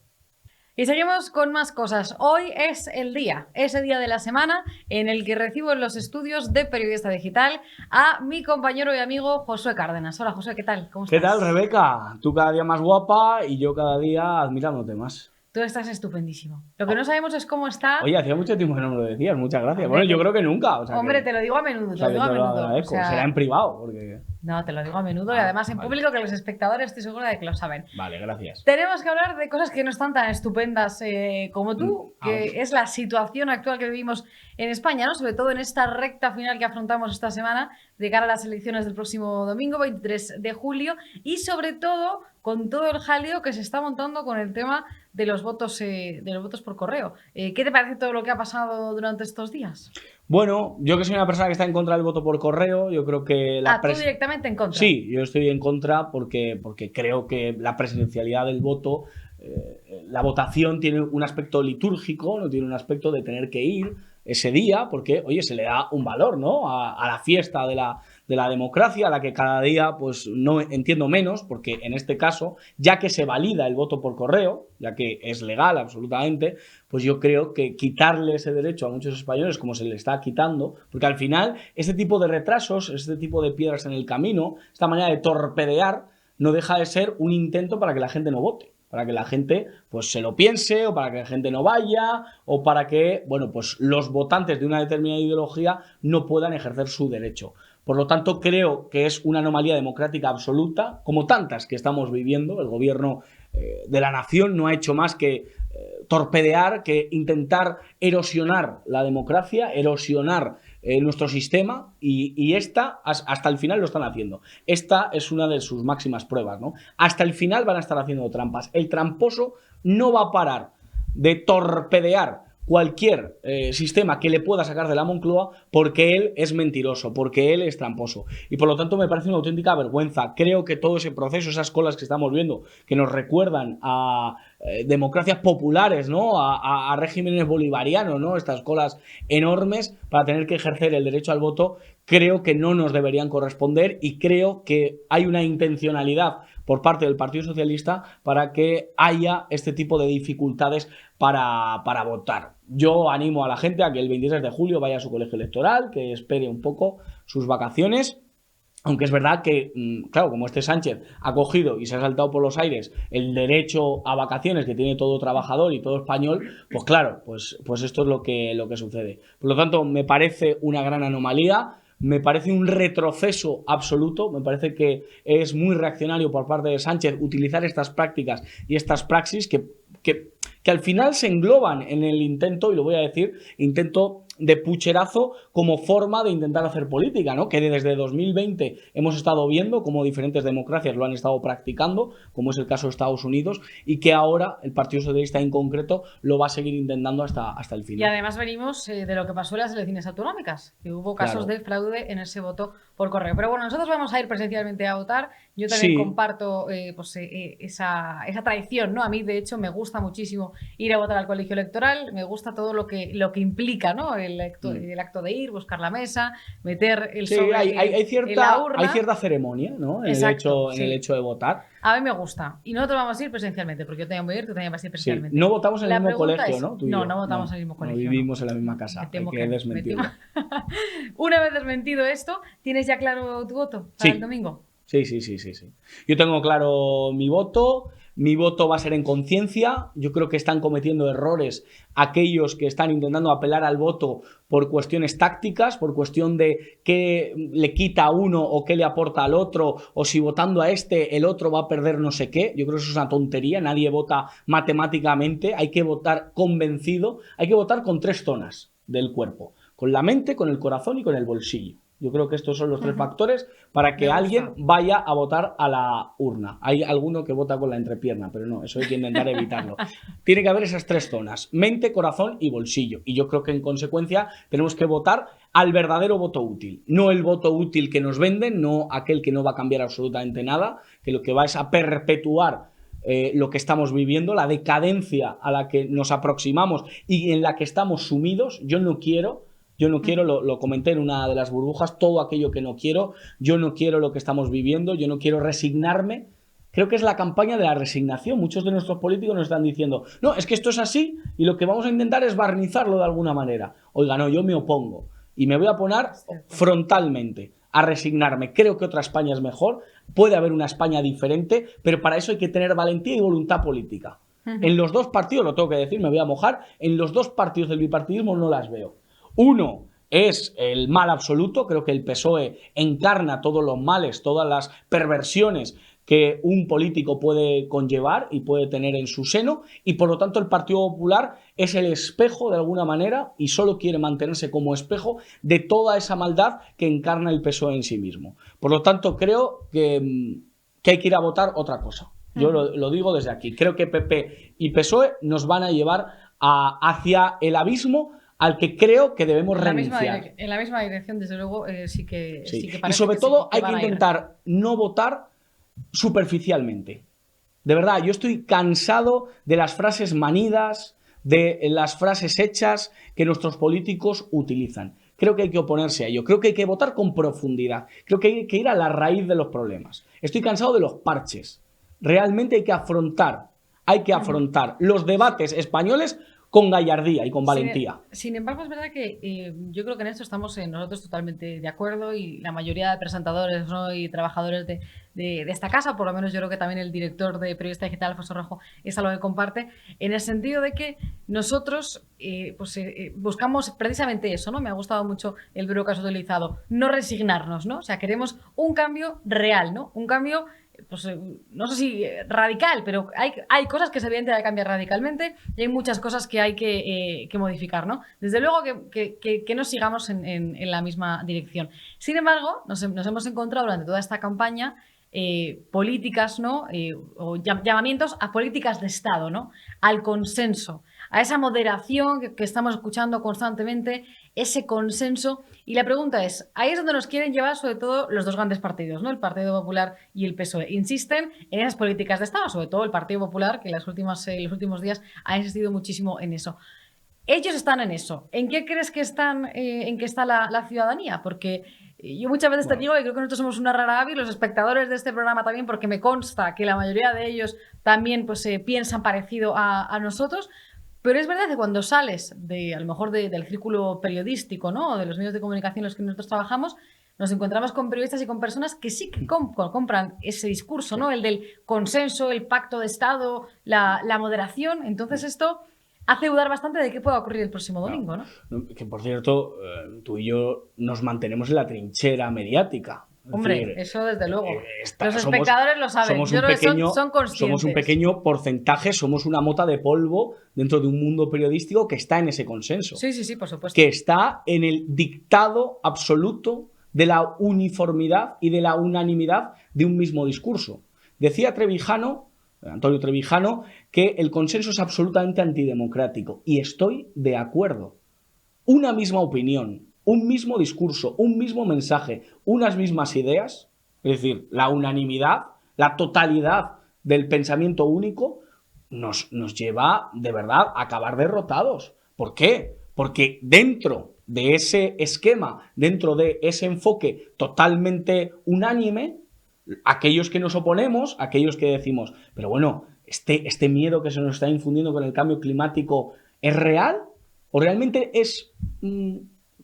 Speaker 4: Y seguimos con más cosas. Hoy es ese día de la semana en el que recibo en los estudios de Periodista Digital a mi compañero y amigo Josué Cárdenas. Hola Josué, ¿qué tal? ¿Cómo estás?
Speaker 9: ¿Qué tal, Rebeca? Tú cada día más guapa y yo cada día admirándote más.
Speaker 4: Tú estás estupendísimo. Lo que no sabemos es cómo está...
Speaker 9: Oye, hacía mucho tiempo que no me lo decías, muchas gracias. Hombre, bueno, yo creo que nunca. O sea,
Speaker 4: hombre, te lo digo a menudo, te lo digo a menudo.
Speaker 9: Agradezco. O sea... Será en privado, porque...
Speaker 4: No, te lo digo a menudo y además en público, que los espectadores estoy segura de que lo saben.
Speaker 9: Vale, gracias.
Speaker 4: Tenemos que hablar de cosas que no están tan estupendas como tú, que es la situación actual que vivimos en España, ¿no? Sobre todo en esta recta final que afrontamos esta semana de cara a las elecciones del próximo domingo, 23 de julio, y sobre todo con todo el jaleo que se está montando con el tema de los votos por correo. ¿Qué te parece todo lo que ha pasado durante estos días?
Speaker 9: Bueno, yo que soy una persona que está en contra del voto por correo, yo creo que...
Speaker 4: ¿Tú directamente en contra?
Speaker 9: Sí, yo estoy en contra porque creo que la presencialidad del voto, la votación tiene un aspecto litúrgico, no tiene un aspecto de tener que ir ese día, porque, oye, se le da un valor, ¿no? A la fiesta de la democracia, a la que cada día, pues, no entiendo menos, porque en este caso, ya que se valida el voto por correo, ya que es legal absolutamente, pues yo creo que quitarle ese derecho a muchos españoles, como se le está quitando, porque al final, este tipo de retrasos, este tipo de piedras en el camino, esta manera de torpedear, no deja de ser un intento para que la gente no vote, para que la gente pues se lo piense, o para que la gente no vaya, o para que, bueno, pues los votantes de una determinada ideología no puedan ejercer su derecho. Por lo tanto, creo que es una anomalía democrática absoluta, como tantas que estamos viviendo. El gobierno de la nación no ha hecho más que torpedear, que intentar erosionar la democracia, erosionar nuestro sistema, y esta, hasta el final lo están haciendo. Esta es una de sus máximas pruebas, ¿no? Hasta el final van a estar haciendo trampas. El tramposo no va a parar de torpedear cualquier sistema que le pueda sacar de la Moncloa, porque él es mentiroso, porque él es tramposo. Y por lo tanto me parece una auténtica vergüenza. Creo que todo ese proceso, esas colas que estamos viendo, que nos recuerdan a democracias populares, ¿no? A regímenes bolivarianos, ¿no? Estas colas enormes para tener que ejercer el derecho al voto, creo que no nos deberían corresponder, y creo que hay una intencionalidad por parte del Partido Socialista para que haya este tipo de dificultades para votar. Yo animo a la gente a que el 23 de julio vaya a su colegio electoral, que espere un poco sus vacaciones. Aunque es verdad que, claro, como este Sánchez ha cogido y se ha saltado por los aires el derecho a vacaciones que tiene todo trabajador y todo español, pues claro, pues esto es lo que sucede. Por lo tanto, me parece una gran anomalía, me parece un retroceso absoluto, me parece que es muy reaccionario por parte de Sánchez utilizar estas prácticas y estas praxis que al final se engloban en el intento, y lo voy a decir, intento de pucherazo como forma de intentar hacer política, ¿no? Que desde 2020 hemos estado viendo cómo diferentes democracias lo han estado practicando, como es el caso de Estados Unidos, y que ahora el Partido Socialista en concreto lo va a seguir intentando hasta el final.
Speaker 4: Y además venimos de lo que pasó en las elecciones autonómicas, que hubo casos de fraude en ese voto por correo. Pero bueno, nosotros vamos a ir presencialmente a votar. Yo también comparto esa tradición, ¿no? A mí, de hecho, me gusta muchísimo ir a votar al colegio electoral, me gusta todo lo que implica, ¿no? El acto de ir, buscar la mesa, meter el sobre en la urna.
Speaker 9: Hay cierta ceremonia, ¿no? En el hecho de votar.
Speaker 4: A mí me gusta. Y nosotros vamos a ir presencialmente, porque yo también voy a ir, tú también vas a ir presencialmente.
Speaker 9: No votamos en el mismo colegio, ¿no?
Speaker 4: No votamos en el mismo colegio.
Speaker 9: No vivimos en la misma casa. Hay que desmentirlo.
Speaker 4: Una vez desmentido esto, ¿tienes ya claro tu voto para el domingo?
Speaker 9: Sí. Yo tengo claro mi voto. Mi voto va a ser en conciencia. Yo creo que están cometiendo errores aquellos que están intentando apelar al voto por cuestiones tácticas, por cuestión de qué le quita a uno o qué le aporta al otro, o si votando a este el otro va a perder no sé qué. Yo creo que eso es una tontería. Nadie vota matemáticamente. Hay que votar convencido. Hay que votar con 3 zonas del cuerpo: con la mente, con el corazón y con el bolsillo. Yo creo que estos son los 3 factores para que alguien vaya a votar a la urna. Hay alguno que vota con la entrepierna, pero no, eso hay que intentar evitarlo. Tiene que haber esas 3 zonas: mente, corazón y bolsillo. Y yo creo que en consecuencia tenemos que votar al verdadero voto útil. No el voto útil que nos venden, no aquel que no va a cambiar absolutamente nada, que lo que va es a perpetuar lo que estamos viviendo, la decadencia a la que nos aproximamos y en la que estamos sumidos. Yo no quiero, lo comenté en una de las burbujas, todo aquello que no quiero. Yo no quiero lo que estamos viviendo, yo no quiero resignarme. Creo que es la campaña de la resignación. Muchos de nuestros políticos nos están diciendo, no, es que esto es así y lo que vamos a intentar es barnizarlo de alguna manera. Oiga, no, yo me opongo y me voy a poner frontalmente a resignarme. Creo que otra España es mejor, puede haber una España diferente, pero para eso hay que tener valentía y voluntad política. En los 2 partidos, lo tengo que decir, me voy a mojar, en los 2 partidos del bipartidismo no las veo. Uno es el mal absoluto. Creo que el PSOE encarna todos los males, todas las perversiones que un político puede conllevar y puede tener en su seno, y por lo tanto el Partido Popular es el espejo de alguna manera, y solo quiere mantenerse como espejo de toda esa maldad que encarna el PSOE en sí mismo. Por lo tanto, creo que hay que ir a votar otra cosa. Yo lo digo desde aquí. Creo que PP y PSOE nos van a llevar hacia el abismo al que creo que debemos renunciar.
Speaker 4: En la misma dirección, desde luego, sí que parece.
Speaker 9: Y sobre todo hay que intentar no votar superficialmente. De verdad, yo estoy cansado de las frases manidas, de las frases hechas que nuestros políticos utilizan. Creo que hay que oponerse a ello. Creo que hay que votar con profundidad. Creo que hay que ir a la raíz de los problemas. Estoy cansado de los parches. Realmente hay que afrontar los debates españoles con gallardía y con valentía.
Speaker 4: Sin embargo, es verdad que yo creo que en esto estamos nosotros totalmente de acuerdo, y la mayoría de presentadores, ¿no?, y trabajadores de esta casa, por lo menos yo creo que también el director de Periodista Digital, Alfonso Rojo, es algo que comparte, en el sentido de que nosotros buscamos precisamente eso, ¿no? Me ha gustado mucho el verbo que has utilizado, no resignarnos, ¿no? O sea, queremos un cambio real, ¿no? Un cambio, pues no sé si radical, pero hay cosas que se evidentemente hay que cambiar radicalmente, y hay muchas cosas que hay que modificar, ¿no? Desde luego que no sigamos en la misma dirección. Sin embargo, nos hemos encontrado durante toda esta campaña políticas, ¿no? O llamamientos a políticas de Estado, ¿no? Al consenso, a esa moderación que estamos escuchando constantemente, ese consenso. Y la pregunta es, ahí es donde nos quieren llevar sobre todo los dos grandes partidos, ¿no? El Partido Popular y el PSOE. Insisten en esas políticas de Estado, sobre todo el Partido Popular, que los últimos días ha insistido muchísimo en eso. Ellos están en eso. ¿En qué crees que están, en qué está la ciudadanía? Porque yo muchas veces te digo, y creo que nosotros somos una rara avis, los espectadores de este programa también, porque me consta que la mayoría de ellos también pues, piensan parecido a nosotros. Pero es verdad que cuando sales a lo mejor del círculo periodístico, ¿no?, o de los medios de comunicación en los que nosotros trabajamos, nos encontramos con periodistas y con personas que sí que compran ese discurso, ¿no?, el del consenso, el pacto de Estado, la moderación. Entonces esto hace dudar bastante de qué pueda ocurrir el próximo domingo, ¿no?
Speaker 9: Que, por cierto, tú y yo nos mantenemos en la trinchera mediática.
Speaker 4: Hombre,
Speaker 9: decir,
Speaker 4: eso desde luego. Los espectadores lo saben. Yo creo que son conscientes.
Speaker 9: Somos un pequeño porcentaje, somos una mota de polvo dentro de un mundo periodístico que está en ese consenso.
Speaker 4: Sí, por supuesto.
Speaker 9: Que está en el dictado absoluto de la uniformidad y de la unanimidad de un mismo discurso. Decía Antonio Trevijano, que el consenso es absolutamente antidemocrático. Y estoy de acuerdo. Una misma opinión, un mismo discurso, un mismo mensaje, unas mismas ideas, es decir, la unanimidad, la totalidad del pensamiento único, nos lleva de verdad a acabar derrotados. ¿Por qué? Porque dentro de ese esquema, dentro de ese enfoque totalmente unánime, aquellos que nos oponemos, aquellos que decimos, pero bueno, este miedo que se nos está infundiendo con el cambio climático, ¿es real? ¿O realmente es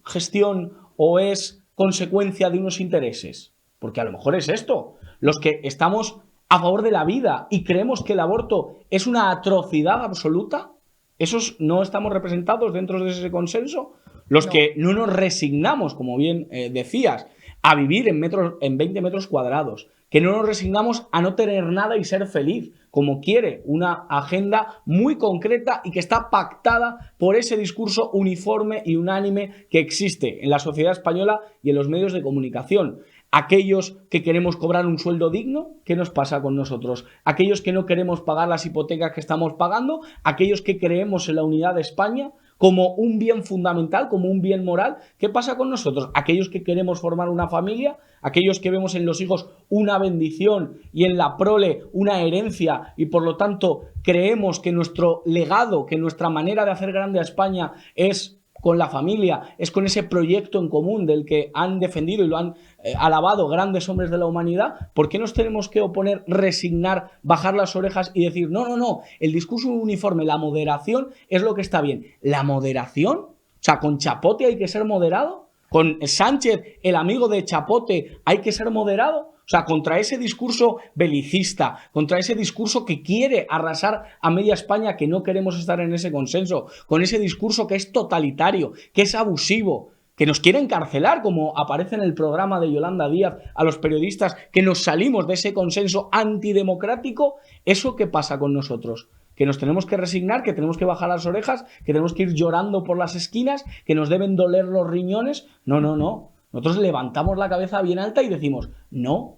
Speaker 9: gestión o es consecuencia de unos intereses? Porque a lo mejor es esto. Los que estamos a favor de la vida y creemos que el aborto es una atrocidad absoluta, ¿esos no estamos representados dentro de ese consenso? Los que no nos resignamos, como bien decías, a vivir en 20 metros cuadrados, que no nos resignamos a no tener nada y ser feliz, como quiere una agenda muy concreta y que está pactada por ese discurso uniforme y unánime que existe en la sociedad española y en los medios de comunicación. Aquellos que queremos cobrar un sueldo digno, ¿qué nos pasa con nosotros? Aquellos que no queremos pagar las hipotecas que estamos pagando, aquellos que creemos en la unidad de España como un bien fundamental, como un bien moral, ¿qué pasa con nosotros? Aquellos que queremos formar una familia, aquellos que vemos en los hijos una bendición y en la prole una herencia y por lo tanto creemos que nuestro legado, que nuestra manera de hacer grande a España es con la familia, es con ese proyecto en común del que han defendido y lo han alabado grandes hombres de la humanidad. ¿Por qué nos tenemos que oponer, resignar, bajar las orejas y decir no, el discurso uniforme, la moderación es lo que está bien? ¿La moderación? O sea, ¿con Chapote hay que ser moderado? ¿Con Sánchez, el amigo de Chapote, hay que ser moderado? O sea, contra ese discurso belicista, contra ese discurso que quiere arrasar a media España, que no queremos estar en ese consenso, con ese discurso que es totalitario, que es abusivo, que nos quiere encarcelar, como aparece en el programa de Yolanda Díaz a los periodistas, que nos salimos de ese consenso antidemocrático. ¿Eso qué pasa con nosotros? Que nos tenemos que resignar, que tenemos que bajar las orejas, que tenemos que ir llorando por las esquinas, que nos deben doler los riñones. No. Nosotros levantamos la cabeza bien alta y decimos, no,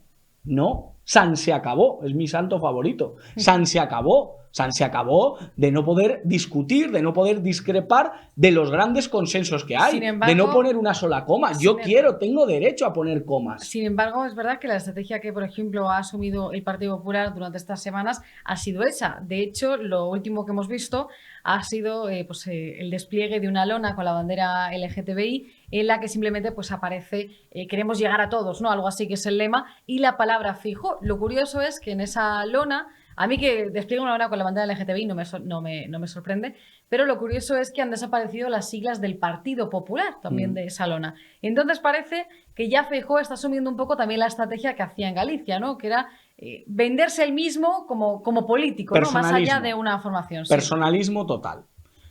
Speaker 9: San se acabó, es mi santo favorito. San se acabó de no poder discutir, de no poder discrepar de los grandes consensos que hay, de no poner una sola coma. Yo tengo derecho a poner comas.
Speaker 4: Sin embargo, es verdad que la estrategia que, por ejemplo, ha asumido el Partido Popular durante estas semanas ha sido esa. De hecho, lo último que hemos visto ha sido el despliegue de una lona con la bandera LGTBI en la que simplemente pues aparece queremos llegar a todos, ¿no? Algo así que es el lema, y la palabra fijo. Lo curioso es que en esa lona A mí que desplieguen una hora con la bandera LGTBI no me sorprende, pero lo curioso es que han desaparecido las siglas del Partido Popular, también de Salona. Y entonces parece que ya Feijóo está asumiendo un poco también la estrategia que hacía en Galicia, ¿no? Que era venderse él mismo como político, ¿no? Más allá de una formación. Sí.
Speaker 9: Personalismo total.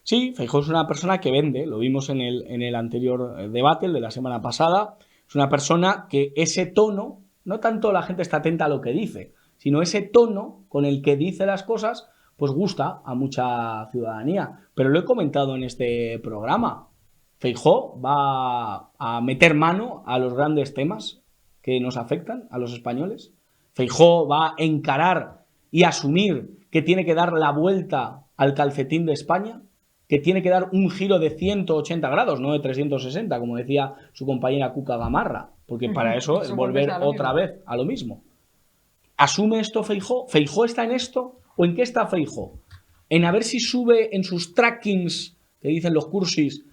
Speaker 9: Sí, Feijóo es una persona que vende, lo vimos en el anterior debate, el de la semana pasada. Es una persona que ese tono, no tanto la gente está atenta a lo que dice, sino ese tono con el que dice las cosas, pues gusta a mucha ciudadanía. Pero lo he comentado en este programa. Feijóo va a meter mano a los grandes temas que nos afectan a los españoles. Feijóo va a encarar y asumir que tiene que dar la vuelta al calcetín de España, que tiene que dar un giro de 180 grados, no de 360, como decía su compañera Cuca Gamarra, porque para eso es volver otra vez a lo mismo. ¿Asume esto Feijóo? ¿Feijóo está en esto? ¿O en qué está Feijóo? ¿En a ver si sube en sus trackings, que dicen los cursis,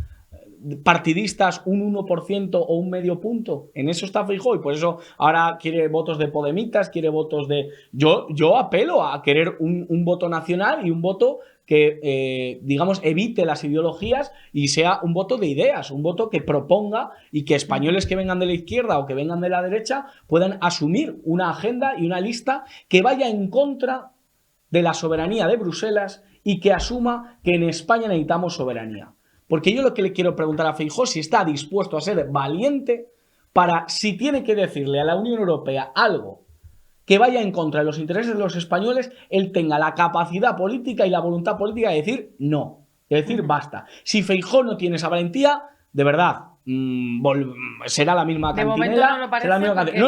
Speaker 9: partidistas un 1% o un medio punto? En eso está Feijóo y por eso ahora quiere votos de podemitas, quiere votos de... Yo apelo a querer un voto nacional y un voto que, digamos, evite las ideologías y sea un voto de ideas, un voto que proponga y que españoles que vengan de la izquierda o que vengan de la derecha puedan asumir una agenda y una lista que vaya en contra de la soberanía de Bruselas y que asuma que en España necesitamos soberanía. Porque yo lo que le quiero preguntar a Feijóo es si está dispuesto a ser valiente para, si tiene que decirle a la Unión Europea algo que vaya en contra de los intereses de los españoles, él tenga la capacidad política y la voluntad política de decir no, de decir basta. Si Feijóo no tiene esa valentía, de verdad, será la misma cantinela.
Speaker 4: De momento no lo parece,
Speaker 9: será la misma
Speaker 4: porque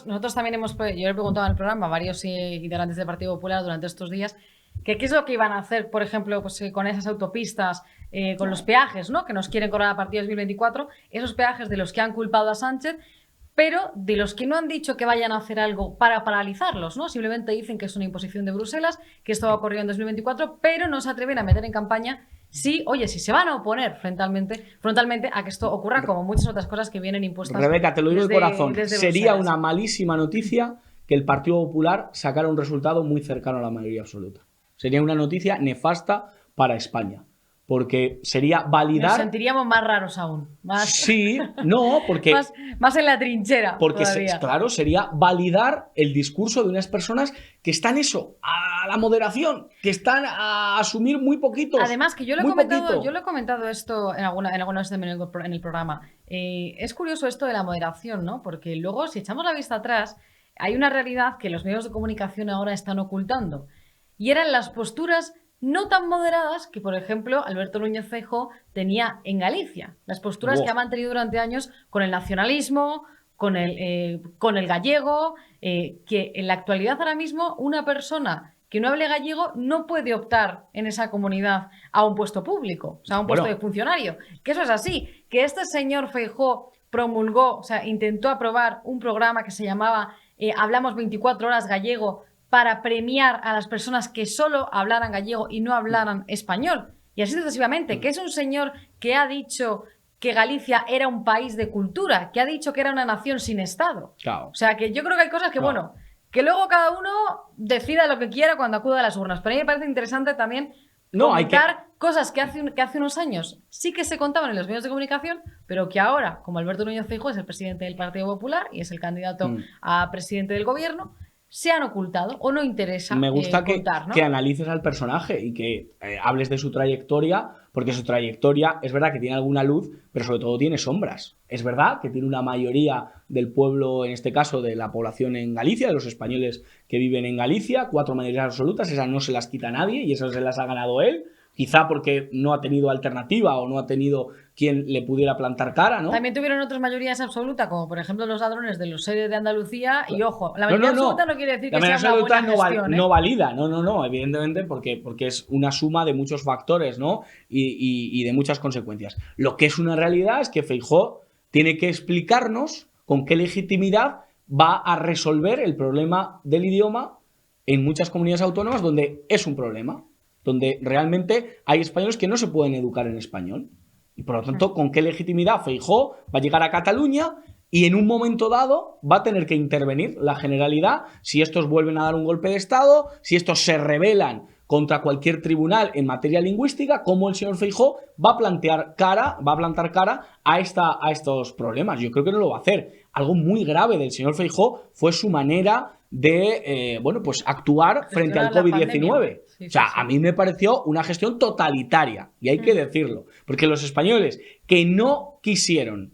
Speaker 4: nosotros también yo le he preguntado en el programa a varios integrantes del Partido Popular durante estos días que qué es lo que iban a hacer, por ejemplo, pues, con esas autopistas, con los peajes, ¿no? Que nos quieren cobrar a partir de 2024, esos peajes de los que han culpado a Sánchez, pero de los que no han dicho que vayan a hacer algo para paralizarlos, ¿no? Simplemente dicen que es una imposición de Bruselas, que esto va a ocurrir en 2024, pero no se atreven a meter en campaña si se van a oponer frontalmente a que esto ocurra, como muchas otras cosas que vienen impuestas.
Speaker 9: Rebeca, te lo digo de corazón, sería
Speaker 4: Bruselas.
Speaker 9: una malísima noticia que el Partido Popular sacara un resultado muy cercano a la mayoría absoluta. Sería una noticia nefasta para España. Porque sería validar...
Speaker 4: Nos sentiríamos más raros aún.
Speaker 9: Sí, no, porque...
Speaker 4: más en la trinchera.
Speaker 9: Porque, claro, sería validar el discurso de unas personas que están a la moderación, que están a asumir muy poquitos.
Speaker 4: Además, que yo lo he comentado esto en alguna vez también en el programa. Es curioso esto de la moderación, ¿no? Porque luego, si echamos la vista atrás, hay una realidad que los medios de comunicación ahora están ocultando. Y eran las posturas no tan moderadas que, por ejemplo, Alberto Núñez Feijóo tenía en Galicia. Las posturas que ha mantenido durante años con el nacionalismo, con el gallego, que en la actualidad ahora mismo una persona que no hable gallego no puede optar en esa comunidad a un puesto público, o sea, a un puesto de funcionario. Que eso es así. Que este señor Feijóo promulgó, o sea, intentó aprobar un programa que se llamaba Hablamos 24 horas gallego, para premiar a las personas que solo hablaran gallego y no hablaran español. Y así sucesivamente, que es un señor que ha dicho que Galicia era un país de cultura, que ha dicho que era una nación sin Estado.
Speaker 9: Claro.
Speaker 4: O sea, que yo creo que hay cosas que, bueno, que luego cada uno decida lo que quiera cuando acuda a las urnas. Pero a mí me parece interesante también comentar cosas que hace unos años sí que se contaban en los medios de comunicación, pero que ahora, como Alberto Núñez Feijóo es el presidente del Partido Popular y es el candidato a presidente del gobierno, se han ocultado o no interesa.
Speaker 9: Me gusta
Speaker 4: contar, ¿no?
Speaker 9: que analices al personaje y que hables de su trayectoria, porque su trayectoria es verdad que tiene alguna luz, pero sobre todo tiene sombras. Es verdad que tiene una mayoría del pueblo, en este caso de la población en Galicia, de los españoles que viven en Galicia, 4 mayorías absolutas, esas no se las quita nadie y esas se las ha ganado él. Quizá porque no ha tenido alternativa o no ha tenido quien le pudiera plantar cara, ¿no?
Speaker 4: También tuvieron otras mayorías absolutas, como por ejemplo los ladrones de los sedes de Andalucía. Y ojo, la mayoría absoluta no quiere decir que sea una buena gestión,
Speaker 9: no valida, no, evidentemente porque es una suma de muchos factores, ¿no? Y de muchas consecuencias. Lo que es una realidad es que Feijóo tiene que explicarnos con qué legitimidad va a resolver el problema del idioma en muchas comunidades autónomas donde es un problema, donde realmente hay españoles que no se pueden educar en español. Y por lo tanto, ¿con qué legitimidad Feijóo va a llegar a Cataluña y en un momento dado va a tener que intervenir la Generalidad si estos vuelven a dar un golpe de Estado, si estos se rebelan contra cualquier tribunal en materia lingüística, cómo el señor Feijóo va a plantar cara a estos problemas. Yo creo que no lo va a hacer. Algo muy grave del señor Feijóo fue su manera de actuar frente al COVID-19. O sea, a mí me pareció una gestión totalitaria, y hay que decirlo, porque los españoles que no quisieron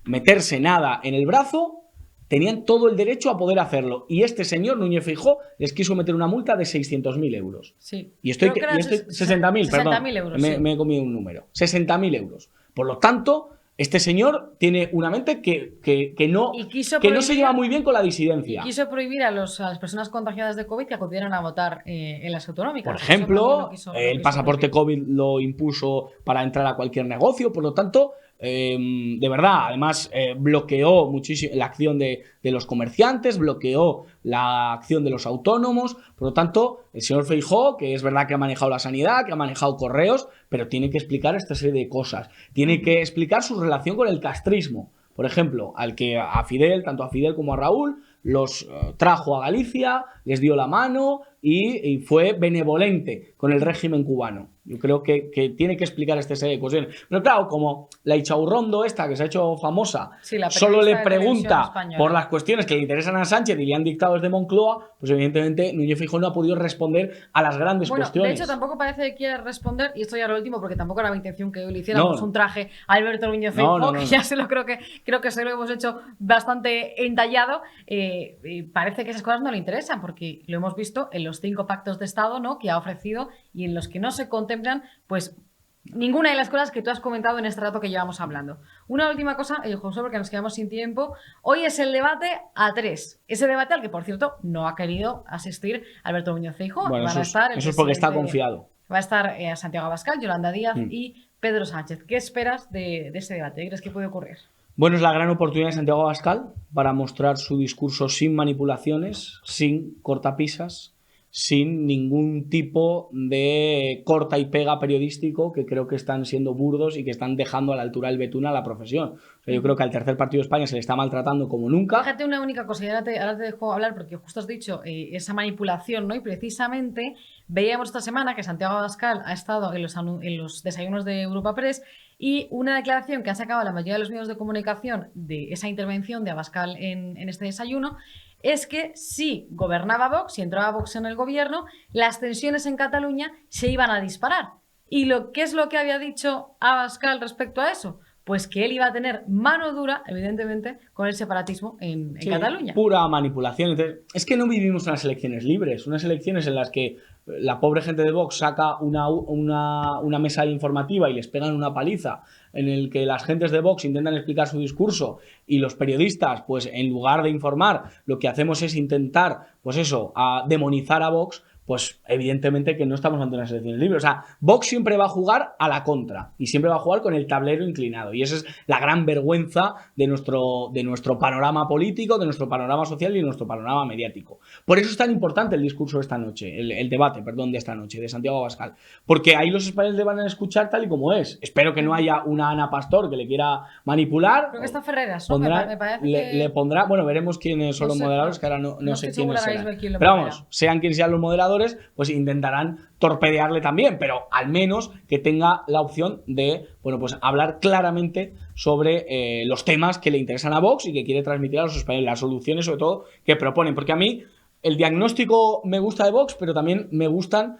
Speaker 9: meterse nada en el brazo tenían todo el derecho a poder hacerlo. Y este señor, Núñez Feijóo, les quiso meter una multa de 600.000 euros.
Speaker 4: Sí.
Speaker 9: Y 60.000, perdón.
Speaker 4: Euros,
Speaker 9: me he comido un número. 60.000 euros. Por lo tanto, este señor tiene una mente que no se lleva muy bien con la disidencia.
Speaker 4: Y quiso prohibir a las personas contagiadas de COVID que acudieran a votar en las autonómicas.
Speaker 9: Por ejemplo, el pasaporte COVID lo impuso para entrar a cualquier negocio. Por lo tanto, de verdad, además bloqueó muchísimo la acción de los comerciantes, bloqueó la acción de los autónomos. Por lo tanto, el señor Feijóo, que es verdad que ha manejado la sanidad, que ha manejado correos, pero tiene que explicar esta serie de cosas. Tiene que explicar su relación con el castrismo. Por ejemplo, tanto a Fidel como a Raúl, los trajo a Galicia, les dio la mano y fue benevolente con el régimen cubano. Yo creo que tiene que explicar esta serie de cuestiones. Pero claro, como la Ichaurrondo esta, que se ha hecho famosa, solo le pregunta por las cuestiones que le interesan a Sánchez y le han dictado desde Moncloa, pues evidentemente Núñez Feijóo no ha podido responder a las grandes cuestiones.
Speaker 4: De hecho, tampoco parece que quiera responder, y esto ya lo último, porque tampoco era mi intención que hoy le hiciéramos un traje a Alberto Núñez Feijóo, que ya creo que se lo hemos hecho bastante entallado. Parece que esas cosas no le interesan, porque lo hemos visto en los 5 pactos de Estado, ¿no?, que ha ofrecido, y en los que no se contemplan pues ninguna de las cosas que tú has comentado en este rato que llevamos hablando. Una última cosa, José, porque nos quedamos sin tiempo. Hoy es el debate a 3. Ese debate al que, por cierto, no ha querido asistir Alberto Núñez Feijóo.
Speaker 9: Bueno, eso es porque está confiado.
Speaker 4: Va a estar Santiago Abascal, Yolanda Díaz y Pedro Sánchez. ¿Qué esperas de ese debate? ¿Qué crees que puede ocurrir?
Speaker 9: Bueno, es la gran oportunidad de Santiago Abascal para mostrar su discurso sin manipulaciones, sin cortapisas, sin ningún tipo de corta y pega periodístico que creo que están siendo burdos y que están dejando a la altura del betún a la profesión. O sea, yo creo que al tercer partido de España se le está maltratando como nunca.
Speaker 4: Fíjate una única cosa, y ahora te dejo hablar porque justo has dicho esa manipulación, ¿no? Y precisamente veíamos esta semana que Santiago Abascal ha estado en los desayunos de Europa Press, y una declaración que han sacado la mayoría de los medios de comunicación de esa intervención de Abascal en este desayuno es que si gobernaba Vox, si entraba Vox en el gobierno, las tensiones en Cataluña se iban a disparar. ¿Y qué es lo que había dicho Abascal respecto a eso? Pues que él iba a tener mano dura, evidentemente, con el separatismo en Cataluña.
Speaker 9: Pura manipulación. Entonces, es que no vivimos unas elecciones libres, unas elecciones en las que la pobre gente de Vox saca una mesa informativa y les pegan una paliza, en el que las gentes de Vox intentan explicar su discurso y los periodistas, pues en lugar de informar, lo que hacemos es intentar, a demonizar a Vox. Pues evidentemente que no estamos ante unas elecciones libres. O sea, Vox siempre va a jugar a la contra y siempre va a jugar con el tablero inclinado. Y esa es la gran vergüenza de nuestro panorama político, de nuestro panorama social y de nuestro panorama mediático. Por eso es tan importante el discurso de esta noche, el debate de esta noche, de Santiago Abascal. Porque ahí los españoles le van a escuchar tal y como es. Espero que no haya una Ana Pastor que le quiera manipular.
Speaker 4: Creo que está Ferreras, ¿no?
Speaker 9: Me parece que le pondrá, bueno, veremos quiénes son los moderadores, que ahora no sé quiénes serán. Pero vamos, sean quienes sean los moderadores, pues intentarán torpedearle también, pero al menos que tenga la opción de hablar claramente sobre los temas que le interesan a Vox y que quiere transmitir a los españoles, las soluciones sobre todo que proponen, porque a mí el diagnóstico me gusta de Vox, pero también me gustan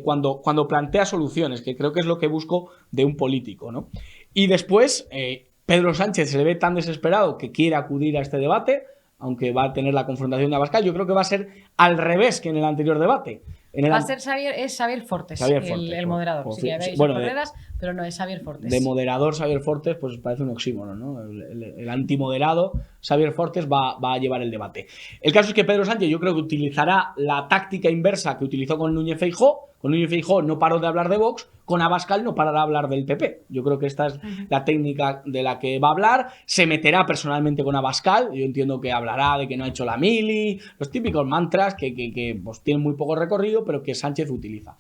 Speaker 9: cuando plantea soluciones, que creo que es lo que busco de un político, ¿no? Y después Pedro Sánchez se le ve tan desesperado que quiere acudir a este debate, aunque va a tener la confrontación de Abascal. Yo creo que va a ser al revés que en el anterior debate.
Speaker 4: Va a ser Xavier Fortes, el moderador. Sí, Ferreras, pero no, es Xavier Fortes.
Speaker 9: De moderador Xavier Fortes, pues parece un oxímoron, ¿no? El antimoderado Xavier Fortes va a llevar el debate. El caso es que Pedro Sánchez yo creo que utilizará la táctica inversa que utilizó con Núñez Feijóo. Con Núñez Feijóo no paró de hablar de Vox, con Abascal no parará de hablar del PP. Yo creo que esta es la técnica de la que va a hablar. Se meterá personalmente con Abascal. Yo entiendo que hablará de que no ha hecho la mili, los típicos mantras que pues, tienen muy poco recorrido, pero que Sánchez utiliza.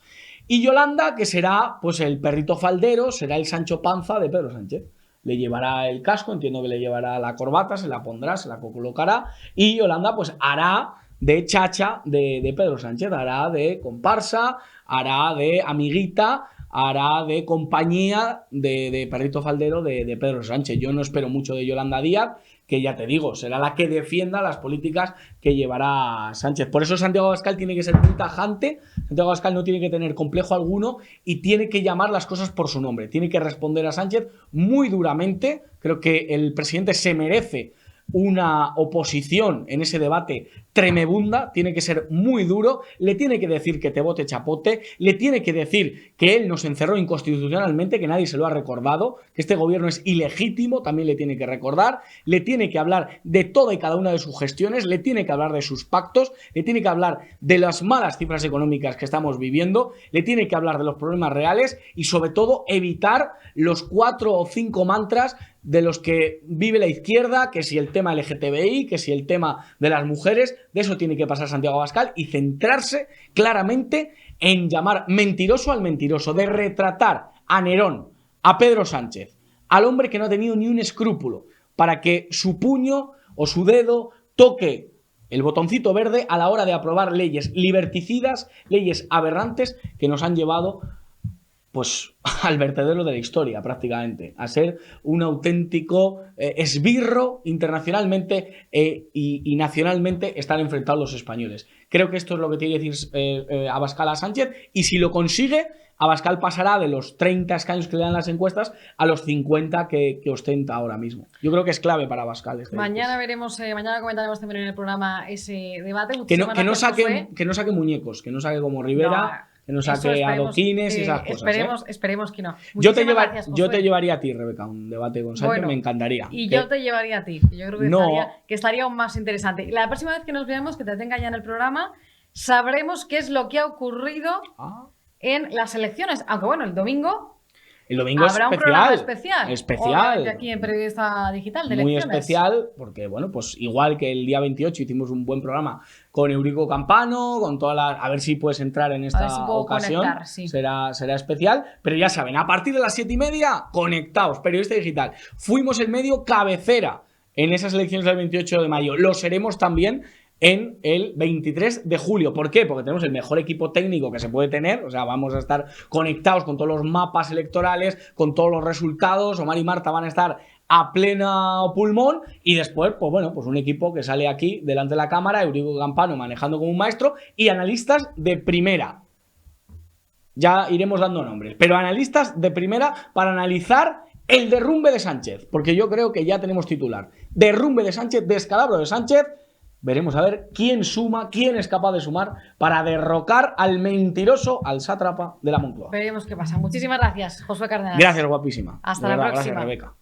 Speaker 9: Y Yolanda, que será pues el perrito faldero, será el Sancho Panza de Pedro Sánchez. le llevará el casco, entiendo que le llevará la corbata, se la pondrá, se la colocará, y Yolanda pues hará de chacha de Pedro Sánchez, hará de comparsa, hará de amiguita, hará de compañía de perrito faldero de Pedro Sánchez. Yo no espero mucho de Yolanda Díaz, que ya te digo, será la que defienda las políticas que llevará Sánchez. Por eso Santiago Abascal tiene que ser muy tajante, Santiago Abascal no tiene que tener complejo alguno y tiene que llamar las cosas por su nombre, tiene que responder a Sánchez muy duramente. Creo que el presidente se merece una oposición en ese debate tremebunda, tiene que ser muy duro, le tiene que decir que te vote chapote, le tiene que decir que él nos encerró inconstitucionalmente, que nadie se lo ha recordado, que este gobierno es ilegítimo, también le tiene que recordar, le tiene que hablar de toda y cada una de sus gestiones, le tiene que hablar de sus pactos, le tiene que hablar de las malas cifras económicas que estamos viviendo, le tiene que hablar de los problemas reales y sobre todo evitar los 4 o 5 mantras de los que vive la izquierda, que si el tema LGTBI, que si el tema de las mujeres. De eso tiene que pasar Santiago Abascal y centrarse claramente en llamar mentiroso al mentiroso, de retratar a Nerón, a Pedro Sánchez, al hombre que no ha tenido ni un escrúpulo para que su puño o su dedo toque el botoncito verde a la hora de aprobar leyes liberticidas, leyes aberrantes que nos han llevado pues al vertedero de la historia prácticamente, a ser un auténtico esbirro internacionalmente y nacionalmente están enfrentados los españoles. Creo que esto es lo que tiene que decir Abascal a Sánchez, y si lo consigue, Abascal pasará de los 30 escaños que le dan las encuestas a los 50 que ostenta ahora mismo. Yo creo que es clave para Abascal.
Speaker 4: Mañana veremos, mañana comentaremos también en el programa ese debate.
Speaker 9: Que no saque muñecos, que no saque como Rivera. Que no saque adoquines y esas cosas.
Speaker 4: Esperemos que no.
Speaker 9: Yo te llevaría a ti, Rebeca, un debate con Sánchez, me encantaría.
Speaker 4: Y yo te llevaría a ti. Yo creo que estaría aún más interesante. La próxima vez que nos veamos, que te tenga ya en el programa, sabremos qué es lo que ha ocurrido en las elecciones. Aunque bueno, el domingo habrá un programa especial aquí en Periodista Digital de elecciones.
Speaker 9: Muy especial, porque bueno, pues igual que el día 28 hicimos un buen programa con Eurico Campano, con todas las... A ver si puedes entrar en esta ocasión.
Speaker 4: Conectar, sí.
Speaker 9: Será especial, pero ya saben, a partir de las 7:30, conectados, Periodista Digital. Fuimos el medio cabecera en esas elecciones del 28 de mayo. Lo seremos también en el 23 de julio. ¿Por qué? Porque tenemos el mejor equipo técnico que se puede tener, o sea, vamos a estar conectados con todos los mapas electorales, con todos los resultados. Omar y Marta van a estar a pleno pulmón, y después, pues bueno, pues un equipo que sale aquí delante de la cámara, Eurico Campano manejando como un maestro, y analistas de primera. Ya iremos dando nombres, pero analistas de primera para analizar el derrumbe de Sánchez, porque yo creo que ya tenemos titular. Derrumbe de Sánchez, descalabro de Sánchez. Veremos a ver quién suma, quién es capaz de sumar para derrocar al mentiroso, al sátrapa de la Moncloa.
Speaker 4: Veremos qué pasa. Muchísimas gracias, Josué Cárdenas.
Speaker 9: Gracias, guapísima.
Speaker 4: Hasta la próxima.
Speaker 9: Gracias, Rebeca.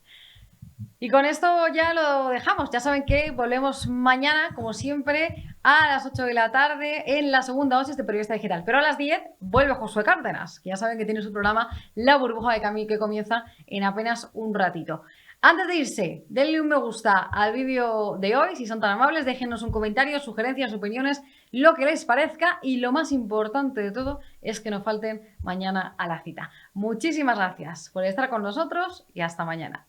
Speaker 4: Y con esto ya lo dejamos. Ya saben que volvemos mañana, como siempre, a las 8 de la tarde en la segunda dosis de Periodista Digital. Pero a las 10 vuelve Josué Cárdenas, que ya saben que tiene su programa La Burbuja de Camí, que comienza en apenas un ratito. Antes de irse, denle un me gusta al vídeo de hoy, si son tan amables, déjenos un comentario, sugerencias, opiniones, lo que les parezca, y lo más importante de todo es que no falten mañana a la cita. Muchísimas gracias por estar con nosotros y hasta mañana.